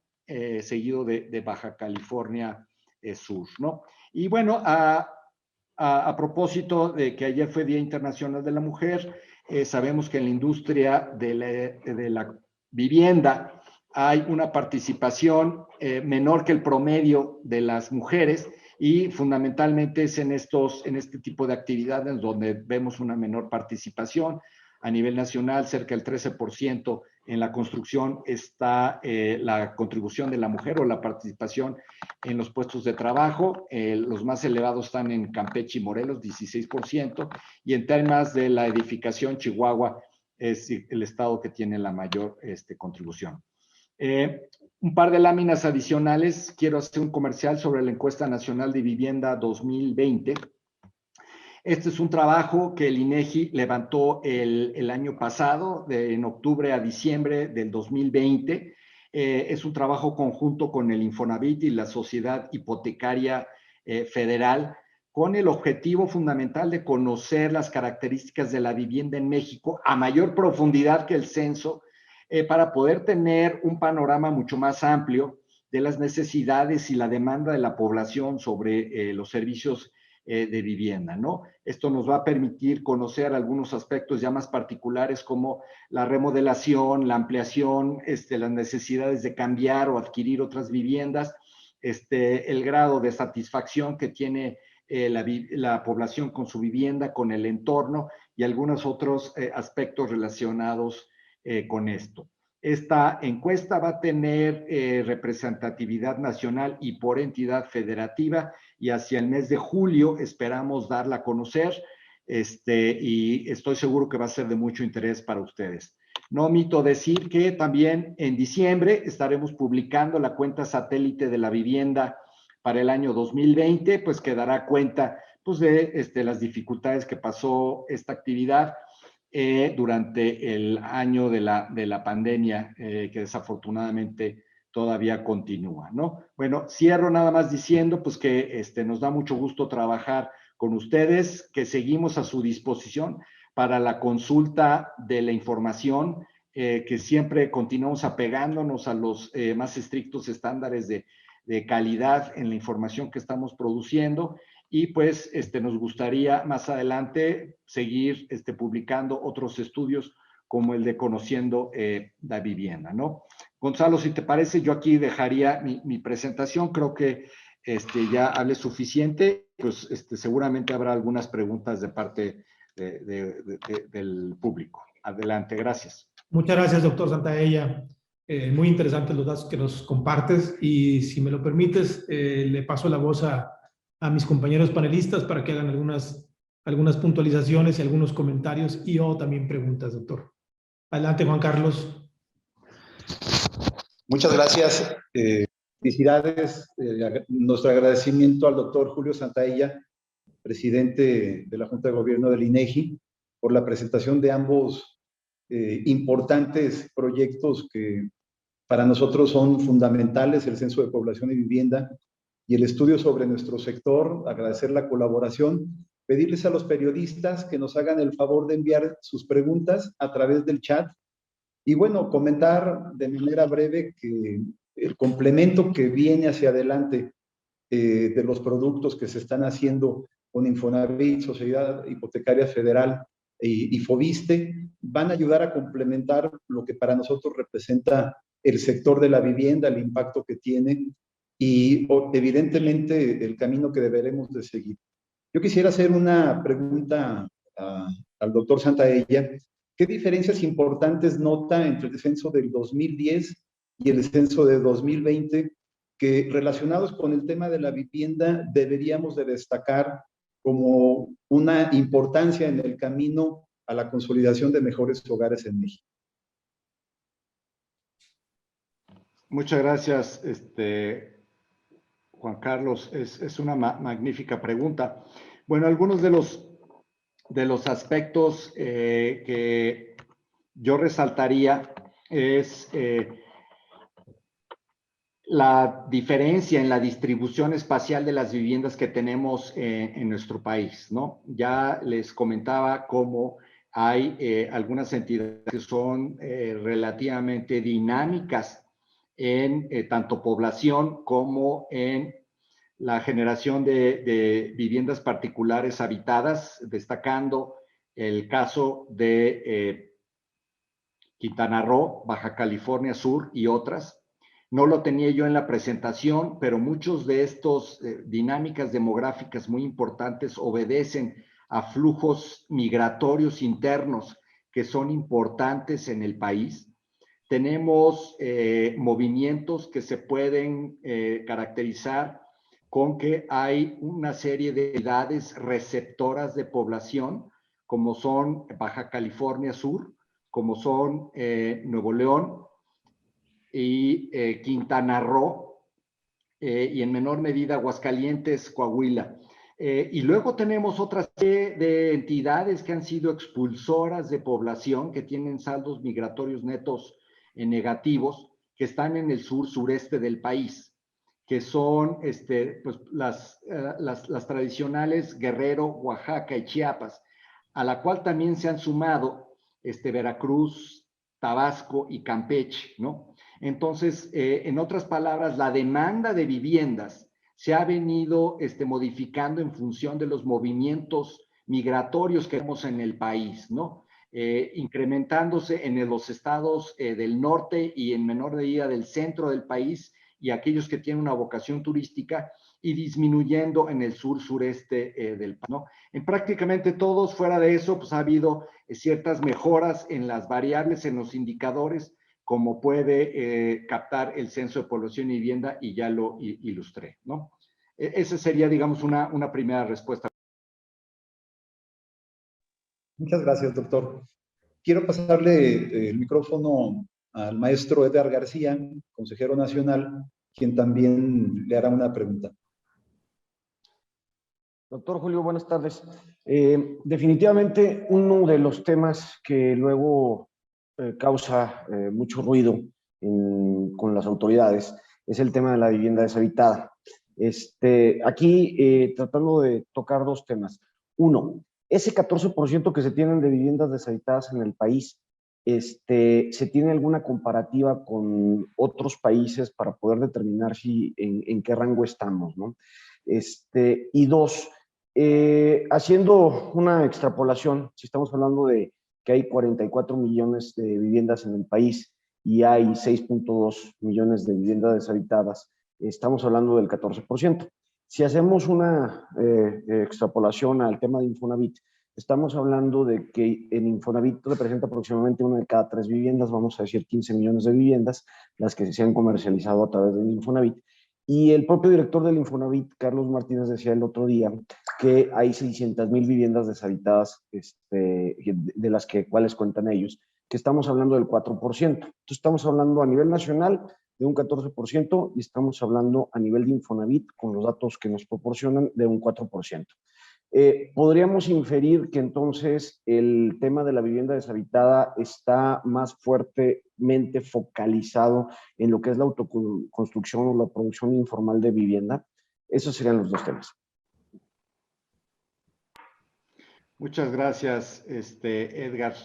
Speaker 3: seguido de Baja California Sur, ¿no? Y bueno, a propósito de que ayer fue Día Internacional de la Mujer, sabemos que en la industria de la vivienda hay una participación menor que el promedio de las mujeres y fundamentalmente es en este tipo de actividades donde vemos una menor participación. A nivel nacional, cerca del 13% en la construcción está la contribución de la mujer o la participación en los puestos de trabajo. Los más elevados están en Campeche y Morelos, 16%, y en temas de la edificación, Chihuahua es el estado que tiene la mayor contribución. Un par de láminas adicionales. Quiero hacer un comercial sobre la Encuesta Nacional de Vivienda 2020. Este es un trabajo que el INEGI levantó el año pasado, en octubre a diciembre del 2020. Es un trabajo conjunto con el Infonavit y la Sociedad Hipotecaria Federal, con el objetivo fundamental de conocer las características de la vivienda en México a mayor profundidad que el censo, para poder tener un panorama mucho más amplio de las necesidades y la demanda de la población sobre los servicios de vivienda, ¿no? Esto nos va a permitir conocer algunos aspectos ya más particulares como la remodelación, la ampliación, las necesidades de cambiar o adquirir otras viviendas, el grado de satisfacción que tiene la población con su vivienda, con el entorno y algunos otros aspectos relacionados con esto. Esta encuesta va a tener representatividad nacional y por entidad federativa, y hacia el mes de julio esperamos darla a conocer, y estoy seguro que va a ser de mucho interés para ustedes. No omito decir que también en diciembre estaremos publicando la cuenta satélite de la vivienda para el año 2020, pues que dará cuenta pues, de las dificultades que pasó esta actividad durante el año de la pandemia, que desafortunadamente todavía continúa, ¿no? Bueno, cierro nada más diciendo pues que nos da mucho gusto trabajar con ustedes, que seguimos a su disposición para la consulta de la información, que siempre continuamos apegándonos a los más estrictos estándares de calidad en la información que estamos produciendo. Y pues nos gustaría más adelante seguir publicando otros estudios como el de Conociendo la Vivienda, ¿no? Gonzalo, si te parece, yo aquí dejaría mi presentación. Creo que ya hablé suficiente. Pues seguramente habrá algunas preguntas de parte del público. Adelante, gracias.
Speaker 2: Muchas gracias, doctor Santaella. Muy interesantes los datos que nos compartes y si me lo permites, le paso la voz a mis compañeros panelistas para que hagan algunas puntualizaciones y algunos comentarios y o también preguntas, doctor. Adelante, Juan Carlos.
Speaker 4: Muchas gracias. Felicidades. Nuestro agradecimiento al doctor Julio Santaella, presidente de la Junta de Gobierno del INEGI, por la presentación de ambos importantes proyectos que para nosotros son fundamentales, el Censo de Población y Vivienda y el estudio sobre nuestro sector. Agradecer la colaboración, pedirles a los periodistas que nos hagan el favor de enviar sus preguntas a través del chat y bueno, comentar de manera breve que el complemento que viene hacia adelante de los productos que se están haciendo con Infonavit, Sociedad Hipotecaria Federal y Foviste, van a ayudar a complementar lo que para nosotros representa el sector de la vivienda, el impacto que tiene y evidentemente el camino que deberemos de seguir. Yo quisiera hacer una pregunta al doctor Santaella. ¿Qué diferencias importantes nota entre el censo del 2010 y el censo de 2020 que relacionados con el tema de la vivienda deberíamos de destacar como una importancia en el camino a la consolidación de mejores hogares en México?
Speaker 3: Muchas gracias, Juan Carlos. Es una magnífica pregunta. Bueno, algunos de los aspectos que yo resaltaría es la diferencia en la distribución espacial de las viviendas que tenemos en nuestro país, ¿no? Ya les comentaba cómo hay algunas entidades que son relativamente dinámicas en tanto población como en la generación de viviendas particulares habitadas, destacando el caso de Quintana Roo, Baja California Sur y otras. No lo tenía yo en la presentación, pero muchos de estos dinámicas demográficas muy importantes obedecen a flujos migratorios internos que son importantes en el país. Tenemos movimientos que se pueden caracterizar con que hay una serie de edades receptoras de población, como son Baja California Sur, como son Nuevo León y Quintana Roo, y en menor medida Aguascalientes, Coahuila. Y luego tenemos otra serie de entidades que han sido expulsoras de población, que tienen saldos migratorios netos negativos, que están en el sur-sureste del país, que son pues, las tradicionales Guerrero, Oaxaca y Chiapas, a la cual también se han sumado Veracruz, Tabasco y Campeche, ¿no? Entonces, en otras palabras, la demanda de viviendas se ha venido modificando en función de los movimientos migratorios que vemos en el país, ¿no? Incrementándose en los estados del norte y en menor medida del centro del país y aquellos que tienen una vocación turística, y disminuyendo en el sur-sureste del país, ¿no? En prácticamente todos, fuera de eso, pues ha habido ciertas mejoras en las variables, en los indicadores, como puede captar el Censo de Población y Vivienda, y ya lo ilustré, ¿no? Esa sería, digamos, una primera respuesta.
Speaker 4: Muchas gracias, doctor. Quiero pasarle el micrófono al maestro Edgar García, consejero nacional, quien también le hará una pregunta.
Speaker 5: Doctor Julio, buenas tardes. Definitivamente uno de los temas que luego causa mucho ruido con las autoridades es el tema de la vivienda deshabitada. Aquí tratando de tocar dos temas. Uno, ese 14% que se tienen de viviendas deshabitadas en el país, ¿se tiene alguna comparativa con otros países para poder determinar en qué rango estamos, ¿no? Y dos, haciendo una extrapolación, si estamos hablando de que hay 44 millones de viviendas en el país y hay 6.2 millones de viviendas deshabitadas, estamos hablando del 14%. Si hacemos una extrapolación al tema de Infonavit, estamos hablando de que en Infonavit representa aproximadamente una de cada 3 viviendas, vamos a decir 15 millones de viviendas, las que se han comercializado a través del Infonavit. Y el propio director del Infonavit, Carlos Martínez, decía el otro día que hay 600,000 viviendas deshabitadas, de las cuales cuentan ellos, que estamos hablando del 4%. Entonces estamos hablando a nivel nacional de un 14% y estamos hablando a nivel de Infonavit, con los datos que nos proporcionan, de un 4%. Podríamos inferir que entonces el tema de la vivienda deshabitada está más fuertemente focalizado en lo que es la autoconstrucción o la producción informal de vivienda. Esos serían los dos temas.
Speaker 3: Muchas gracias, Edgar.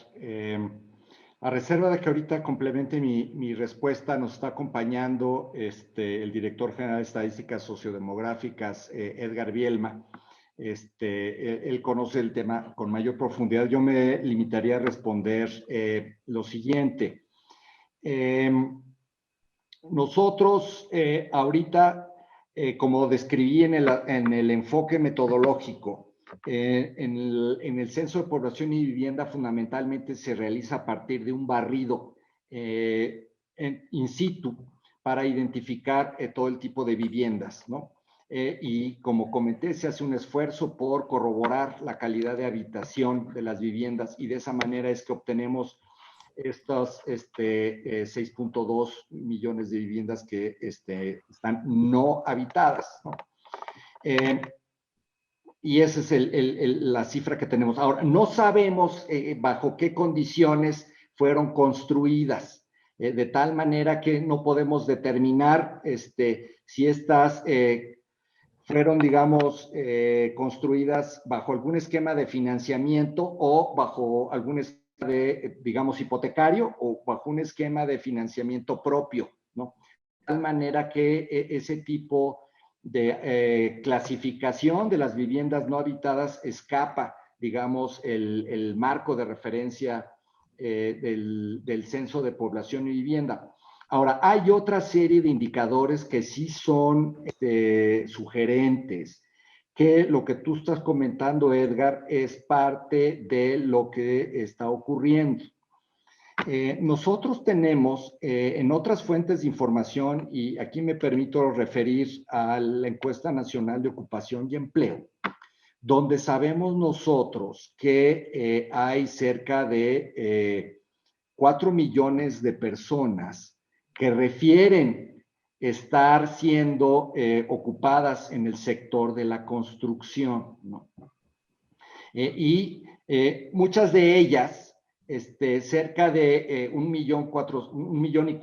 Speaker 3: A reserva de que ahorita complemente mi respuesta, nos está acompañando el director general de Estadísticas Sociodemográficas, Edgar Bielma. Él conoce el tema con mayor profundidad. Yo me limitaría a responder lo siguiente. Nosotros ahorita, como describí en el enfoque metodológico, en el Censo de Población y Vivienda fundamentalmente se realiza a partir de un barrido in situ para identificar todo el tipo de viviendas, ¿no? Y como comenté, se hace un esfuerzo por corroborar la calidad de habitación de las viviendas, y de esa manera es que obtenemos estos 6.2 millones de viviendas que están no habitadas, ¿no? Y esa es la cifra que tenemos. Ahora, no sabemos bajo qué condiciones fueron construidas. de tal manera que no podemos determinar si estas fueron, digamos, construidas bajo algún esquema de financiamiento o bajo algún esquema de, digamos, hipotecario o bajo un esquema de financiamiento propio, ¿no? De tal manera que ese tipo de clasificación de las viviendas no habitadas escapa, digamos, el marco de referencia del Censo de Población y Vivienda. Ahora, hay otra serie de indicadores que sí son sugerentes, que lo que tú estás comentando, Edgar, es parte de lo que está ocurriendo. Nosotros tenemos en otras fuentes de información, y aquí me permito referir a la Encuesta Nacional de Ocupación y Empleo, donde sabemos nosotros que hay cerca de 4 millones de personas que refieren estar siendo ocupadas en el sector de la construcción, ¿no? Y muchas de ellas, cerca de 1,4 millones,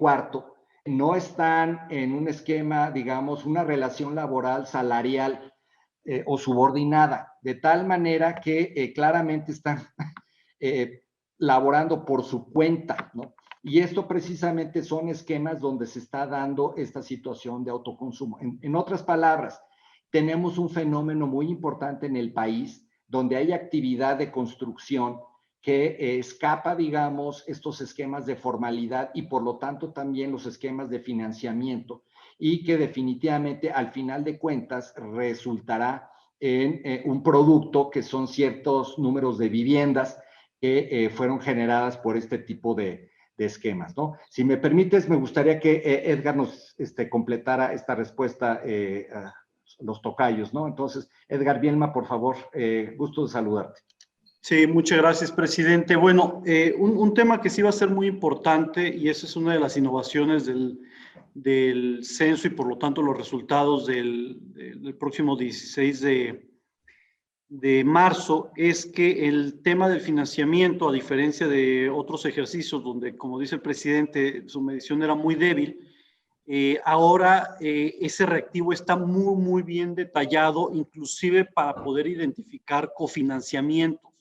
Speaker 3: no están en un esquema, digamos, una relación laboral salarial o subordinada, de tal manera que claramente están laborando por su cuenta, ¿no? Y esto precisamente son esquemas donde se está dando esta situación de autoconsumo. En otras palabras, tenemos un fenómeno muy importante en el país donde hay actividad de construcción que escapa, digamos, estos esquemas de formalidad y por lo tanto también los esquemas de financiamiento, y que definitivamente al final de cuentas resultará en un producto que son ciertos números de viviendas que fueron generadas por este tipo de esquemas, ¿no? Si me permites, me gustaría que Edgar nos completara esta respuesta a los tocayos, ¿no? Entonces, Edgar Bielma, por favor, gusto de saludarte.
Speaker 6: Sí, muchas gracias, presidente. Bueno, un tema que sí va a ser muy importante, y esa es una de las innovaciones del censo y por lo tanto los resultados del próximo 16 de marzo, es que el tema del financiamiento, a diferencia de otros ejercicios donde, como dice el presidente, su medición era muy débil, ahora ese reactivo está muy, muy bien detallado, inclusive para poder identificar cofinanciamientos.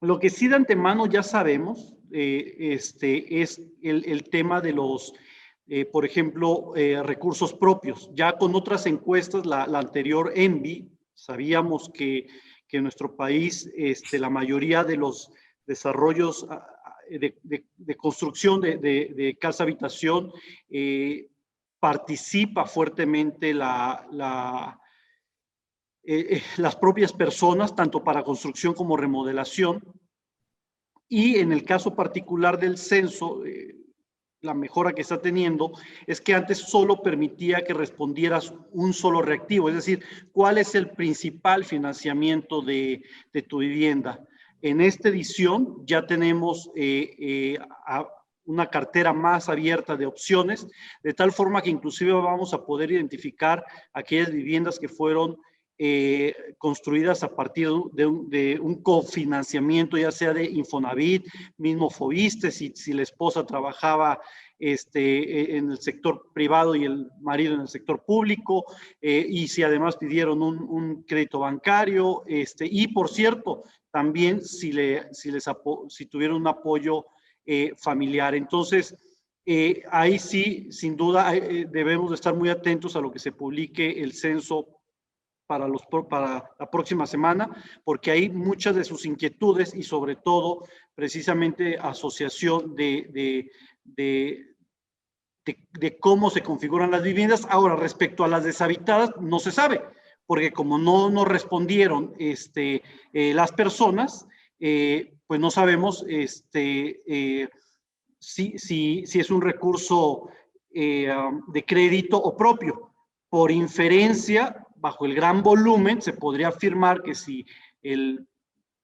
Speaker 6: Lo que sí de antemano ya sabemos es el tema de los, por ejemplo, recursos propios. Ya con otras encuestas, la anterior ENVI, sabíamos que en nuestro país la mayoría de los desarrollos de construcción de casa habitación participa fuertemente las propias personas, tanto para construcción como remodelación. Y en el caso particular del censo, la mejora que está teniendo es que antes solo permitía que respondieras un solo reactivo, es decir, cuál es el principal financiamiento de tu vivienda. En esta edición ya tenemos una cartera más abierta de opciones, de tal forma que inclusive vamos a poder identificar aquellas viviendas que fueron construidas a partir de un cofinanciamiento, ya sea de Infonavit, mismo Fobiste, si la esposa trabajaba en el sector privado y el marido en el sector público, y si además pidieron un crédito bancario, y por cierto, también si tuvieron un apoyo familiar. Entonces, ahí sí, sin duda, debemos de estar muy atentos a lo que se publique el censo para la próxima semana, porque hay muchas de sus inquietudes y sobre todo precisamente asociación de cómo se configuran las viviendas. Ahora, respecto a las deshabitadas, no se sabe, porque como no respondieron las personas, pues no sabemos si es un recurso de crédito o propio. Por inferencia, bajo el gran volumen, se podría afirmar que si el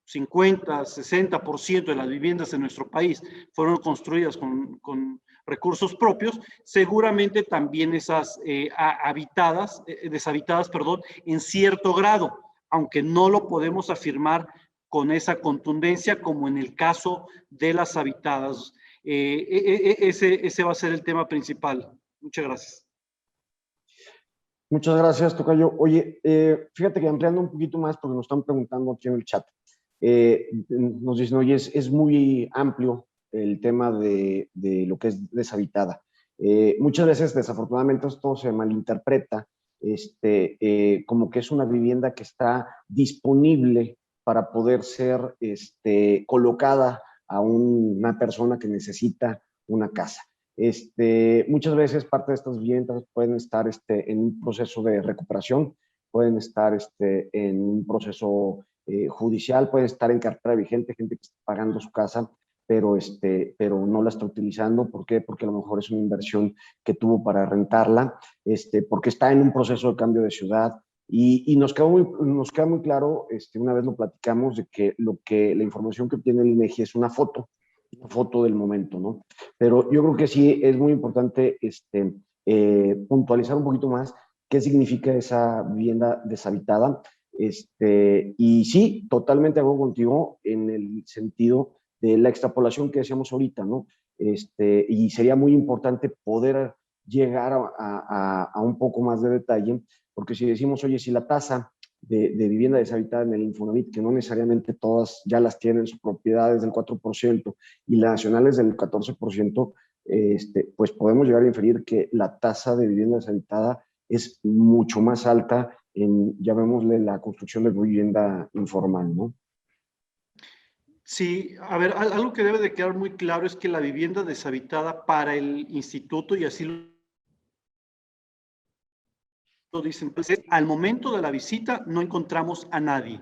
Speaker 6: 50, 60% de las viviendas en nuestro país fueron construidas con recursos propios, seguramente también esas deshabitadas, en cierto grado, aunque no lo podemos afirmar con esa contundencia como en el caso de las habitadas. ese va a ser el tema principal. Muchas gracias.
Speaker 5: Muchas gracias, tocayo. Oye, fíjate que ampliando un poquito más, porque nos están preguntando aquí en el chat, nos dicen, oye, es muy amplio el tema de lo que es deshabitada. Muchas veces, desafortunadamente, esto se malinterpreta como que es una vivienda que está disponible para poder ser colocada a una persona que necesita una casa. Muchas veces parte de estas viviendas pueden estar en un proceso de recuperación, pueden estar en un proceso judicial, pueden estar en cartera vigente, gente que está pagando su casa, pero no la está utilizando. ¿Por qué? Porque a lo mejor es una inversión que tuvo para rentarla, porque está en un proceso de cambio de ciudad. Y nos queda muy claro, una vez lo platicamos, de que la información que obtiene el INEGI es una foto del momento, ¿no? Pero yo creo que sí es muy importante puntualizar un poquito más qué significa esa vivienda deshabitada. Y sí, totalmente hago contigo en el sentido de la extrapolación que decíamos ahorita, ¿no? Y sería muy importante poder llegar a un poco más de detalle, porque si decimos, oye, si la tasa de vivienda deshabitada en el Infonavit, que no necesariamente todas ya las tienen, sus propiedades del 4%, y las nacionales del 14%, pues podemos llegar a inferir que la tasa de vivienda deshabitada es mucho más alta en, llamémosle, la construcción de vivienda informal, ¿no?
Speaker 6: Sí, a ver, algo que debe de quedar muy claro es que la vivienda deshabitada para el instituto, y así lo dicen, pues, al momento de la visita no encontramos a nadie.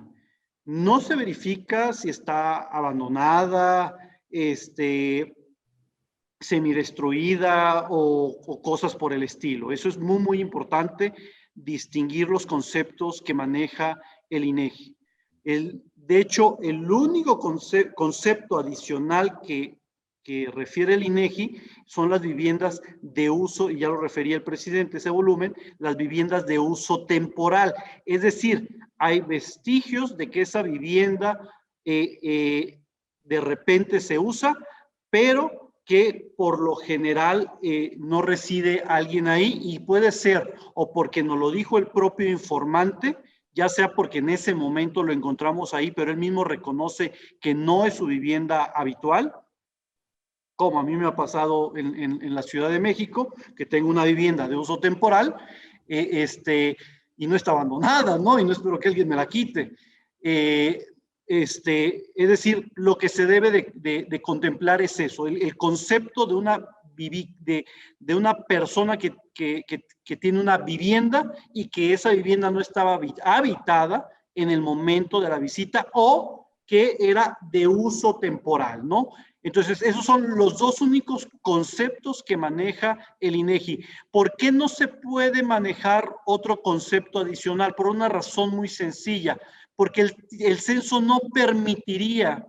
Speaker 6: No se verifica si está abandonada, semidestruida o cosas por el estilo. Eso es muy, muy importante, distinguir los conceptos que maneja el INEGI. De hecho, el único concepto adicional que refiere el INEGI son las viviendas de uso, y ya lo refería el presidente, ese volumen, las viviendas de uso temporal. Es decir, hay vestigios de que esa vivienda de repente se usa, pero que por lo general no reside alguien ahí, y puede ser o porque nos lo dijo el propio informante, ya sea porque en ese momento lo encontramos ahí, pero él mismo reconoce que no es su vivienda habitual, como a mí me ha pasado en la Ciudad de México, que tengo una vivienda de uso temporal, y no está abandonada, ¿no? Y no espero que alguien me la quite. Es decir, lo que se debe de contemplar es eso, el concepto de una persona que tiene una vivienda y que esa vivienda no estaba habitada en el momento de la visita, o que era de uso temporal, ¿no? Entonces, esos son los dos únicos conceptos que maneja el INEGI. ¿Por qué no se puede manejar otro concepto adicional? Por una razón muy sencilla, porque el censo no permitiría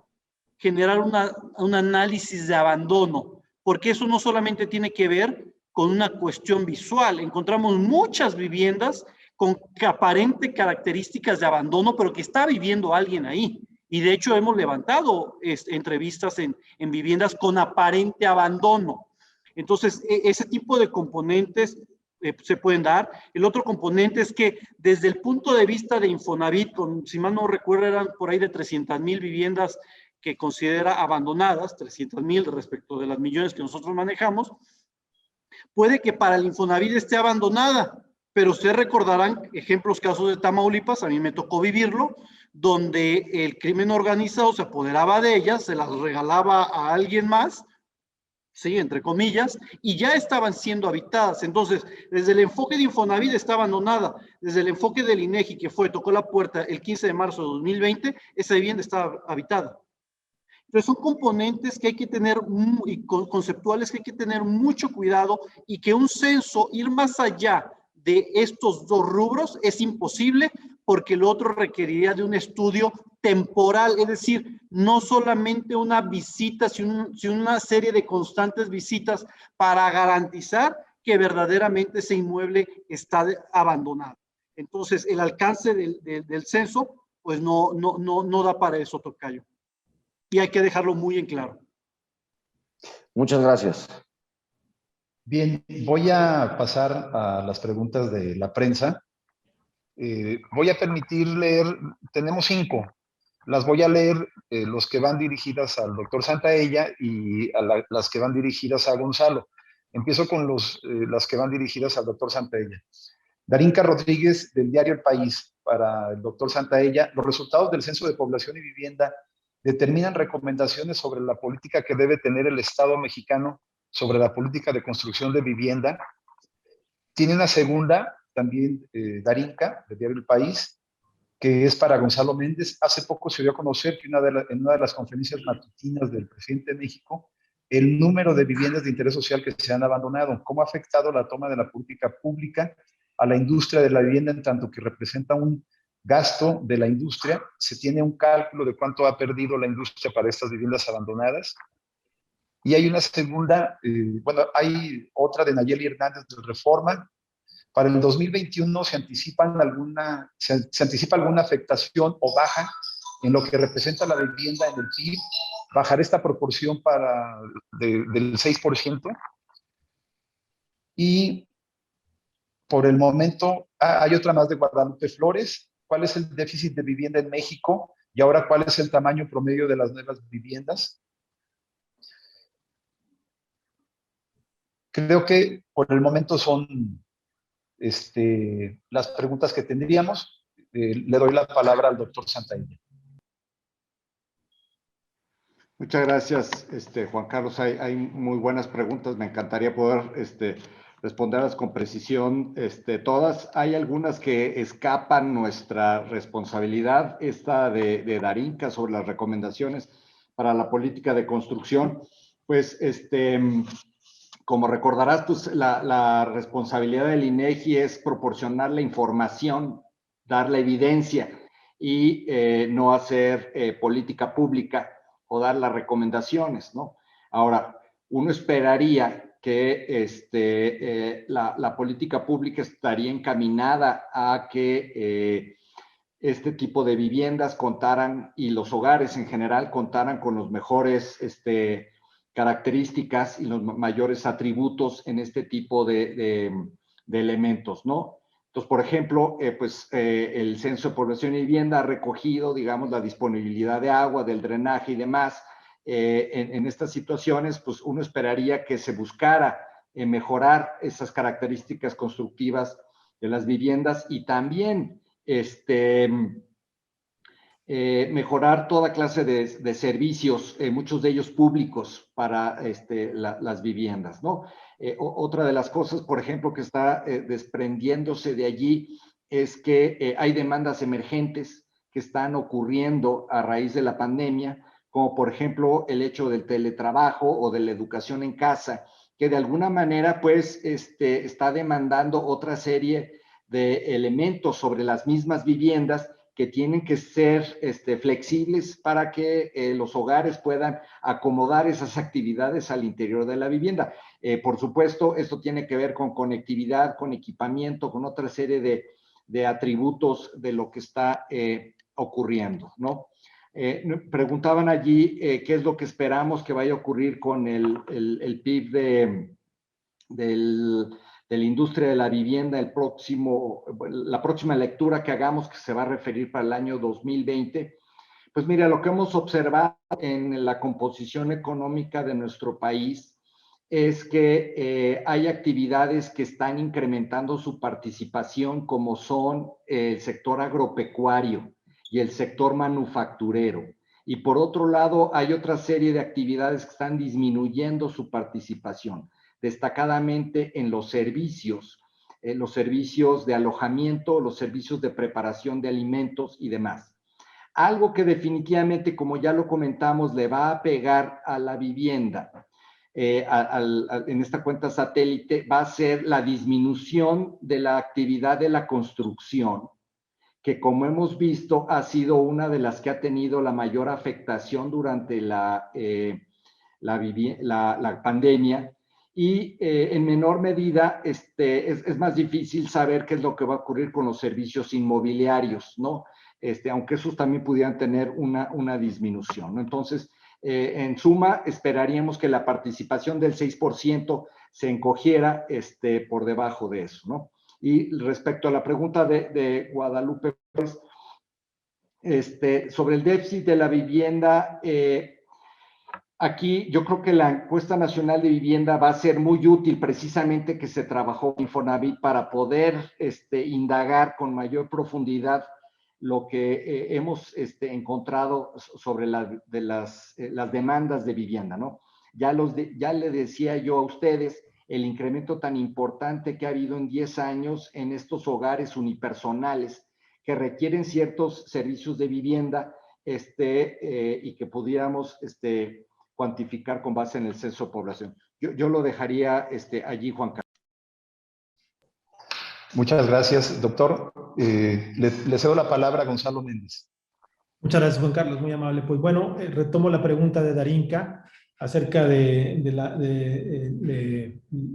Speaker 6: generar un análisis de abandono, porque eso no solamente tiene que ver con una cuestión visual. Encontramos muchas viviendas con aparente características de abandono, pero que está viviendo alguien ahí. Y de hecho hemos levantado entrevistas en viviendas con aparente abandono. Entonces, ese tipo de componentes se pueden dar. El otro componente es que desde el punto de vista de Infonavit, si mal no recuerdo, eran por ahí de 300,000 viviendas que considera abandonadas, 300,000 respecto de las millones que nosotros manejamos. Puede que para el Infonavit esté abandonada, pero ustedes recordarán ejemplos, casos de Tamaulipas, a mí me tocó vivirlo, donde el crimen organizado se apoderaba de ellas, se las regalaba a alguien más, sí, entre comillas, y ya estaban siendo habitadas. Entonces, desde el enfoque de Infonavit está abandonada, desde el enfoque del INEGI, que tocó la puerta el 15 de marzo de 2020, esa vivienda estaba habitada. Entonces, son componentes que hay que tener, y conceptuales que hay que tener mucho cuidado, y que un censo, ir más allá de estos dos rubros, es imposible, porque lo otro requeriría de un estudio temporal, es decir, no solamente una visita, sino una serie de constantes visitas para garantizar que verdaderamente ese inmueble está abandonado. Entonces, el alcance del censo, pues no da para eso, tocayo. Y hay que dejarlo muy en claro.
Speaker 5: Muchas gracias.
Speaker 4: Bien, voy a pasar a las preguntas de la prensa. Voy a permitir leer, tenemos 5. Las voy a leer, los que van dirigidas al doctor Santaella y las que van dirigidas a Gonzalo. Empiezo con las que van dirigidas al doctor Santaella. Darinka Rodríguez, del diario El País, para el doctor Santaella: los resultados del Censo de Población y Vivienda determinan recomendaciones sobre la política que debe tener el Estado mexicano sobre la política de construcción de vivienda. Tiene una segunda, también Darinka, del diario El País, que es para Gonzalo Méndez. Hace poco se dio a conocer que en una de las conferencias matutinas del presidente de México, el número de viviendas de interés social que se han abandonado, cómo ha afectado la toma de la política pública a la industria de la vivienda, en tanto que representa un gasto de la industria. Se tiene un cálculo de cuánto ha perdido la industria para estas viviendas abandonadas. Y hay una segunda, hay otra de Nayeli Hernández del Reforma. Para el 2021 se anticipa alguna afectación o baja en lo que representa la vivienda en el PIB, bajar esta proporción del 6%. Y por el momento, hay otra más de Guadalupe Flores: ¿cuál es el déficit de vivienda en México? Y ahora, ¿cuál es el tamaño promedio de las nuevas viviendas? Creo que por el momento son las preguntas que tendríamos. Le doy la palabra al doctor Santaella.
Speaker 3: Muchas gracias, Juan Carlos. Hay muy buenas preguntas. Me encantaría poder responderlas con precisión, todas. Hay algunas que escapan nuestra responsabilidad. Esta de Darinka sobre las recomendaciones para la política de construcción, pues, como recordarás, pues la responsabilidad del INEGI es proporcionar la información, dar la evidencia y no hacer política pública o dar las recomendaciones, ¿no? Ahora, uno esperaría que la política pública estaría encaminada a que este tipo de viviendas contaran, y los hogares en general contaran con los mejores características y los mayores atributos en este tipo de elementos, ¿no? Entonces, por ejemplo, el Censo de Población y Vivienda ha recogido, digamos, la disponibilidad de agua, del drenaje y demás. En estas situaciones, pues uno esperaría que se buscara mejorar esas características constructivas de las viviendas y también mejorar toda clase de servicios, muchos de ellos públicos, para las viviendas, ¿no? Otra de las cosas, por ejemplo, que está desprendiéndose de allí es que hay demandas emergentes que están ocurriendo a raíz de la pandemia, como por ejemplo el hecho del teletrabajo o de la educación en casa, que de alguna manera pues está demandando otra serie de elementos sobre las mismas viviendas que tienen que ser flexibles para que los hogares puedan acomodar esas actividades al interior de la vivienda. Por supuesto, esto tiene que ver con conectividad, con equipamiento, con otra serie de atributos de lo que está ocurriendo, ¿no? Preguntaban allí qué es lo que esperamos que vaya a ocurrir con el PIB de la industria de la vivienda, la próxima lectura que hagamos, que se va a referir para el año 2020. Pues mira, lo que hemos observado en la composición económica de nuestro país es que hay actividades que están incrementando su participación, como son el sector agropecuario y el sector manufacturero. Y por otro lado, hay otra serie de actividades que están disminuyendo su participación, destacadamente en los servicios de alojamiento, los servicios de preparación de alimentos y demás. Algo que definitivamente, como ya lo comentamos, le va a pegar a la vivienda en esta cuenta satélite, va a ser la disminución de la actividad de la construcción, que como hemos visto ha sido una de las que ha tenido la mayor afectación durante la pandemia. Y en menor medida es más difícil saber qué es lo que va a ocurrir con los servicios inmobiliarios, ¿no? Aunque esos también pudieran tener una disminución, ¿no? Entonces, En suma, esperaríamos que la participación del 6% se encogiera por debajo de eso, ¿no? Y respecto a la pregunta de Guadalupe, pues, sobre el déficit de la vivienda, aquí yo creo que la encuesta nacional de vivienda va a ser muy útil, precisamente que se trabajó en Infonavit para poder indagar con mayor profundidad lo que hemos encontrado sobre las demandas de vivienda, ¿no? Ya le decía yo a ustedes el incremento tan importante que ha habido en 10 años en estos hogares unipersonales que requieren ciertos servicios de vivienda y que pudiéramos cuantificar con base en el censo de población. Yo lo dejaría allí, Juan Carlos.
Speaker 4: Muchas gracias, doctor. Le cedo la palabra a Gonzalo Méndez.
Speaker 2: Muchas gracias, Juan Carlos, muy amable. Pues bueno, retomo la pregunta de Darinka acerca de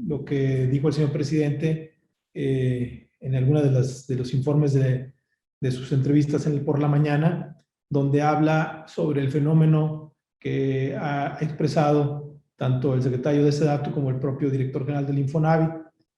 Speaker 2: lo que dijo el señor presidente en alguna de los informes de sus entrevistas por la mañana, donde habla sobre el fenómeno que ha expresado tanto el secretario de SEDATU como el propio director general del Infonavit,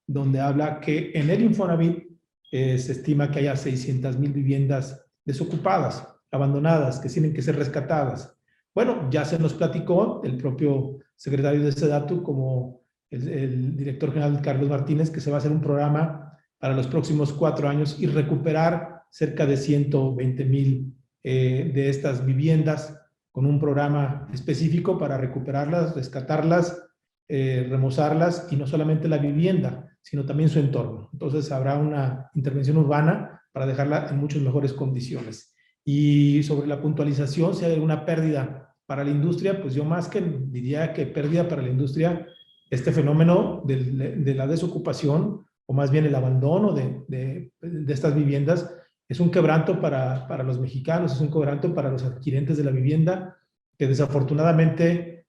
Speaker 2: donde habla que en el Infonavit se estima que haya 600,000 viviendas desocupadas, abandonadas, que tienen que ser rescatadas. Bueno, ya se nos platicó el propio secretario de SEDATU como el director general Carlos Martínez, que se va a hacer un programa para los próximos 4 años y recuperar cerca de 120,000 de estas viviendas con un programa específico para recuperarlas, rescatarlas, remozarlas, y no solamente la vivienda, sino también su entorno. Entonces habrá una intervención urbana para dejarla en muchas mejores condiciones. Y sobre la puntualización, si hay alguna pérdida para la industria, pues yo más que diría que pérdida para la industria, este fenómeno de la desocupación, o más bien el abandono de estas viviendas, es un quebranto para los mexicanos, es un quebranto para los adquirentes de la vivienda, que desafortunadamente,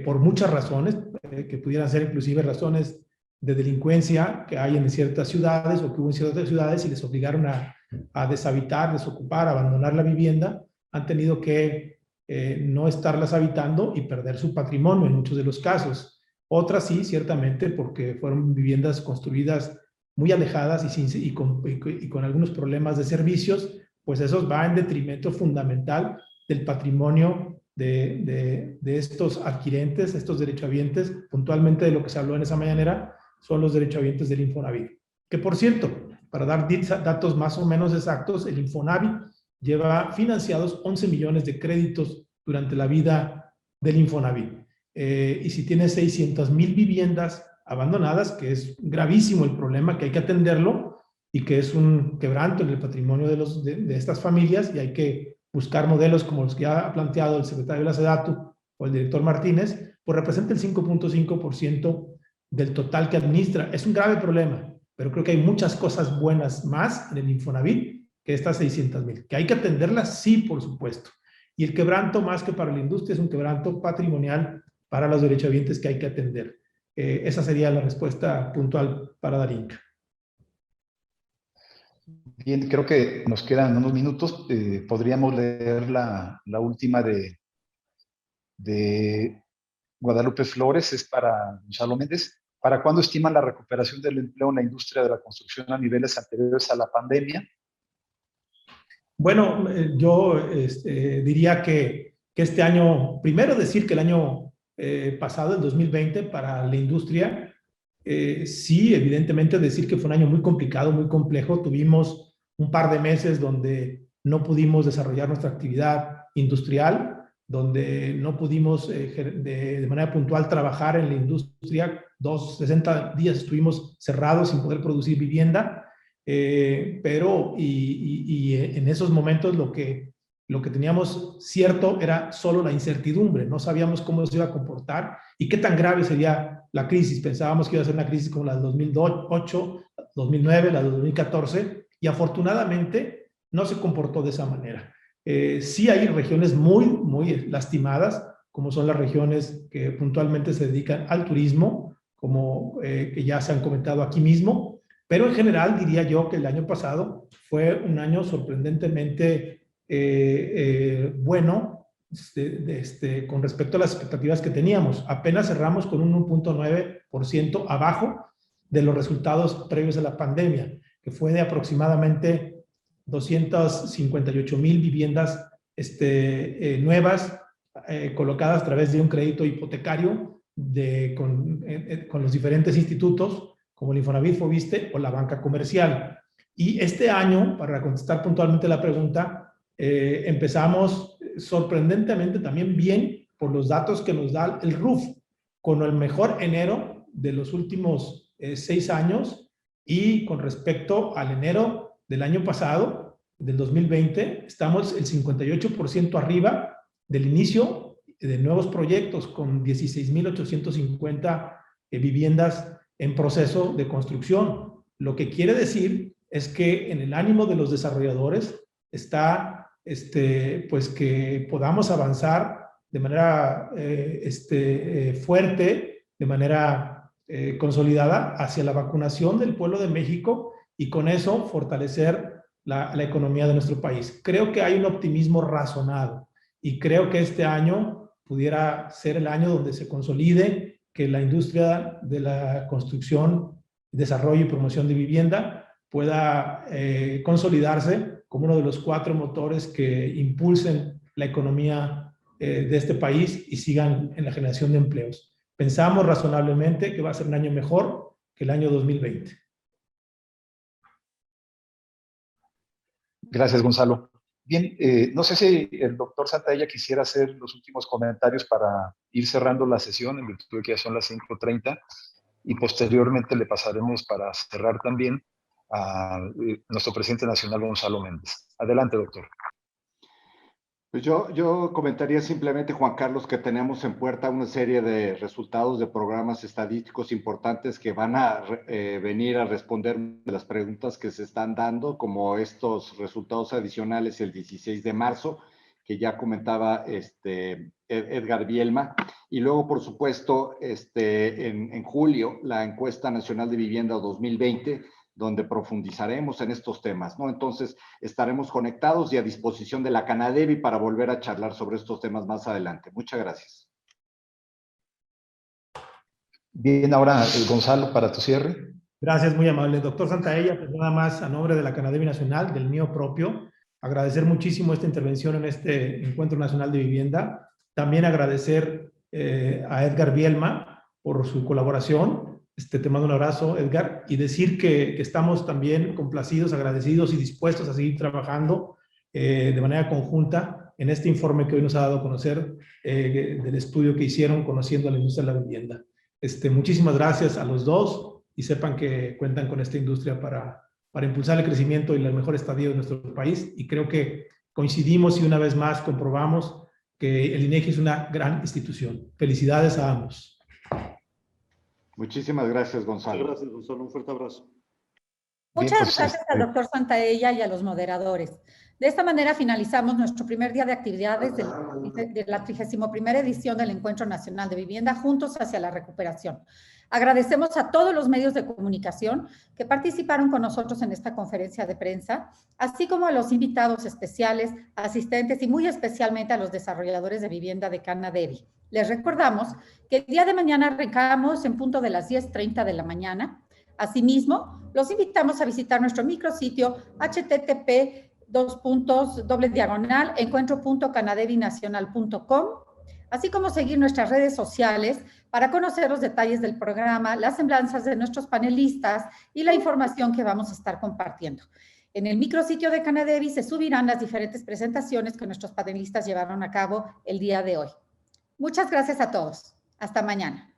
Speaker 2: por muchas razones, que pudieran ser inclusive razones de delincuencia que hay en ciertas ciudades o que hubo en ciertas ciudades y les obligaron a deshabitar, desocupar, abandonar la vivienda, han tenido que no estarlas habitando y perder su patrimonio en muchos de los casos. Otras sí, ciertamente, porque fueron viviendas construidas muy alejadas y con algunos problemas de servicios, pues eso va en detrimento fundamental del patrimonio de estos adquirentes, estos derechohabientes. Puntualmente de lo que se habló en esa mañanera son los derechohabientes del Infonavit. Que por cierto, para dar datos más o menos exactos, el Infonavit lleva financiados 11 millones de créditos durante la vida del Infonavit. Y si tiene 600,000 viviendas abandonadas, que es gravísimo el problema, que hay que atenderlo y que es un quebranto en el patrimonio de estas familias, y hay que buscar modelos como los que ha planteado el secretario de la SEDATU o el director Martínez, pues representa el 5.5% del total que administra. Es un grave problema, pero creo que hay muchas cosas buenas más en el Infonavit que estas 600,000, que hay que atenderlas, sí, por supuesto. Y el quebranto, más que para la industria, es un quebranto patrimonial para los derechohabientes que hay que atender. Esa sería la respuesta puntual para Darinka.
Speaker 4: Bien, creo que nos quedan unos minutos. Podríamos leer la última de Guadalupe Flores, es para Gonzalo Méndez. ¿Para cuándo estiman la recuperación del empleo en la industria de la construcción a niveles anteriores a la pandemia?
Speaker 2: Bueno, yo diría que este año, primero decir que el año pasado, el 2020, para la industria, sí, evidentemente decir que fue un año muy complicado, muy complejo. Tuvimos un par de meses donde no pudimos desarrollar nuestra actividad industrial, donde no pudimos de manera puntual trabajar en la industria. 60 días estuvimos cerrados sin poder producir vivienda, pero en esos momentos lo que teníamos cierto era solo la incertidumbre. No sabíamos cómo se iba a comportar y qué tan grave sería la crisis. Pensábamos que iba a ser una crisis como la del 2008, 2009, la del 2014, y afortunadamente no se comportó de esa manera. Sí hay regiones muy, muy lastimadas, como son las regiones que puntualmente se dedican al turismo, como que ya se han comentado aquí mismo, pero en general diría yo que el año pasado fue un año sorprendentemente bueno con respecto a las expectativas que teníamos. Apenas cerramos con un 1.9% abajo de los resultados previos a la pandemia, que fue de aproximadamente 258,000 viviendas nuevas colocadas a través de un crédito hipotecario con los diferentes institutos, como el Infonavit, Foviste o la banca comercial. Y este año, para contestar puntualmente la pregunta, empezamos sorprendentemente también bien por los datos que nos da el RUF, con el mejor enero de los últimos 6 años, y con respecto al enero del año pasado, del 2020, estamos el 58% arriba del inicio de nuevos proyectos, con 16,850 viviendas en proceso de construcción. Lo que quiere decir es que en el ánimo de los desarrolladores está pues que podamos avanzar de manera fuerte, de manera consolidada hacia la vacunación del pueblo de México, y con eso fortalecer la economía de nuestro país. Creo que hay un optimismo razonado, y creo que este año pudiera ser el año donde se consolide que la industria de la construcción, desarrollo y promoción de vivienda pueda consolidarse como uno de los 4 motores que impulsen la economía de este país y sigan en la generación de empleos. Pensamos razonablemente que va a ser un año mejor que el año 2020.
Speaker 4: Gracias, Gonzalo. Bien, no sé si el doctor Santaella quisiera hacer los últimos comentarios para ir cerrando la sesión, en virtud de que ya son las 5:30, y posteriormente le pasaremos para cerrar también a nuestro presidente nacional, Gonzalo Méndez. Adelante, doctor.
Speaker 3: Pues yo comentaría simplemente, Juan Carlos, que tenemos en puerta una serie de resultados de programas estadísticos importantes que van a venir a responder de las preguntas que se están dando, como estos resultados adicionales el 16 de marzo, que ya comentaba Edgar Bielma, y luego, por supuesto, en julio, la encuesta nacional de vivienda 2020, donde profundizaremos en estos temas, ¿no? Entonces, estaremos conectados y a disposición de la Canadevi para volver a charlar sobre estos temas más adelante. Muchas gracias.
Speaker 4: Bien, ahora, Gonzalo, para tu cierre.
Speaker 2: Gracias, muy amable. Doctor Santaella, pues nada más a nombre de la Canadevi Nacional, del mío propio, agradecer muchísimo esta intervención en este Encuentro Nacional de Vivienda. También agradecer a Edgar Bielma por su colaboración. Te mando un abrazo, Edgar, y decir que estamos también complacidos, agradecidos y dispuestos a seguir trabajando de manera conjunta en este informe que hoy nos ha dado a conocer del estudio que hicieron conociendo la industria de la vivienda. Muchísimas gracias a los dos, y sepan que cuentan con esta industria para impulsar el crecimiento y el mejor estadio de nuestro país, y creo que coincidimos y una vez más comprobamos que el INEGI es una gran institución. Felicidades a ambos.
Speaker 3: Muchísimas gracias, Gonzalo.
Speaker 6: Gracias, Gonzalo. Un fuerte abrazo.
Speaker 1: Muchas gracias al doctor Santaella y a los moderadores. De esta manera finalizamos nuestro primer día de actividades de la 31ª edición del Encuentro Nacional de Vivienda, Juntos hacia la Recuperación. Agradecemos a todos los medios de comunicación que participaron con nosotros en esta conferencia de prensa, así como a los invitados especiales, asistentes y muy especialmente a los desarrolladores de vivienda de Canadevi. Les recordamos que el día de mañana arrancamos en punto de las 10:30 de la mañana. Asimismo, los invitamos a visitar nuestro micrositio http://encuentro.canadevinacional.com, así como seguir nuestras redes sociales para conocer los detalles del programa, las semblanzas de nuestros panelistas y la información que vamos a estar compartiendo. En el micrositio de Canadevi se subirán las diferentes presentaciones que nuestros panelistas llevaron a cabo el día de hoy. Muchas gracias a todos. Hasta mañana.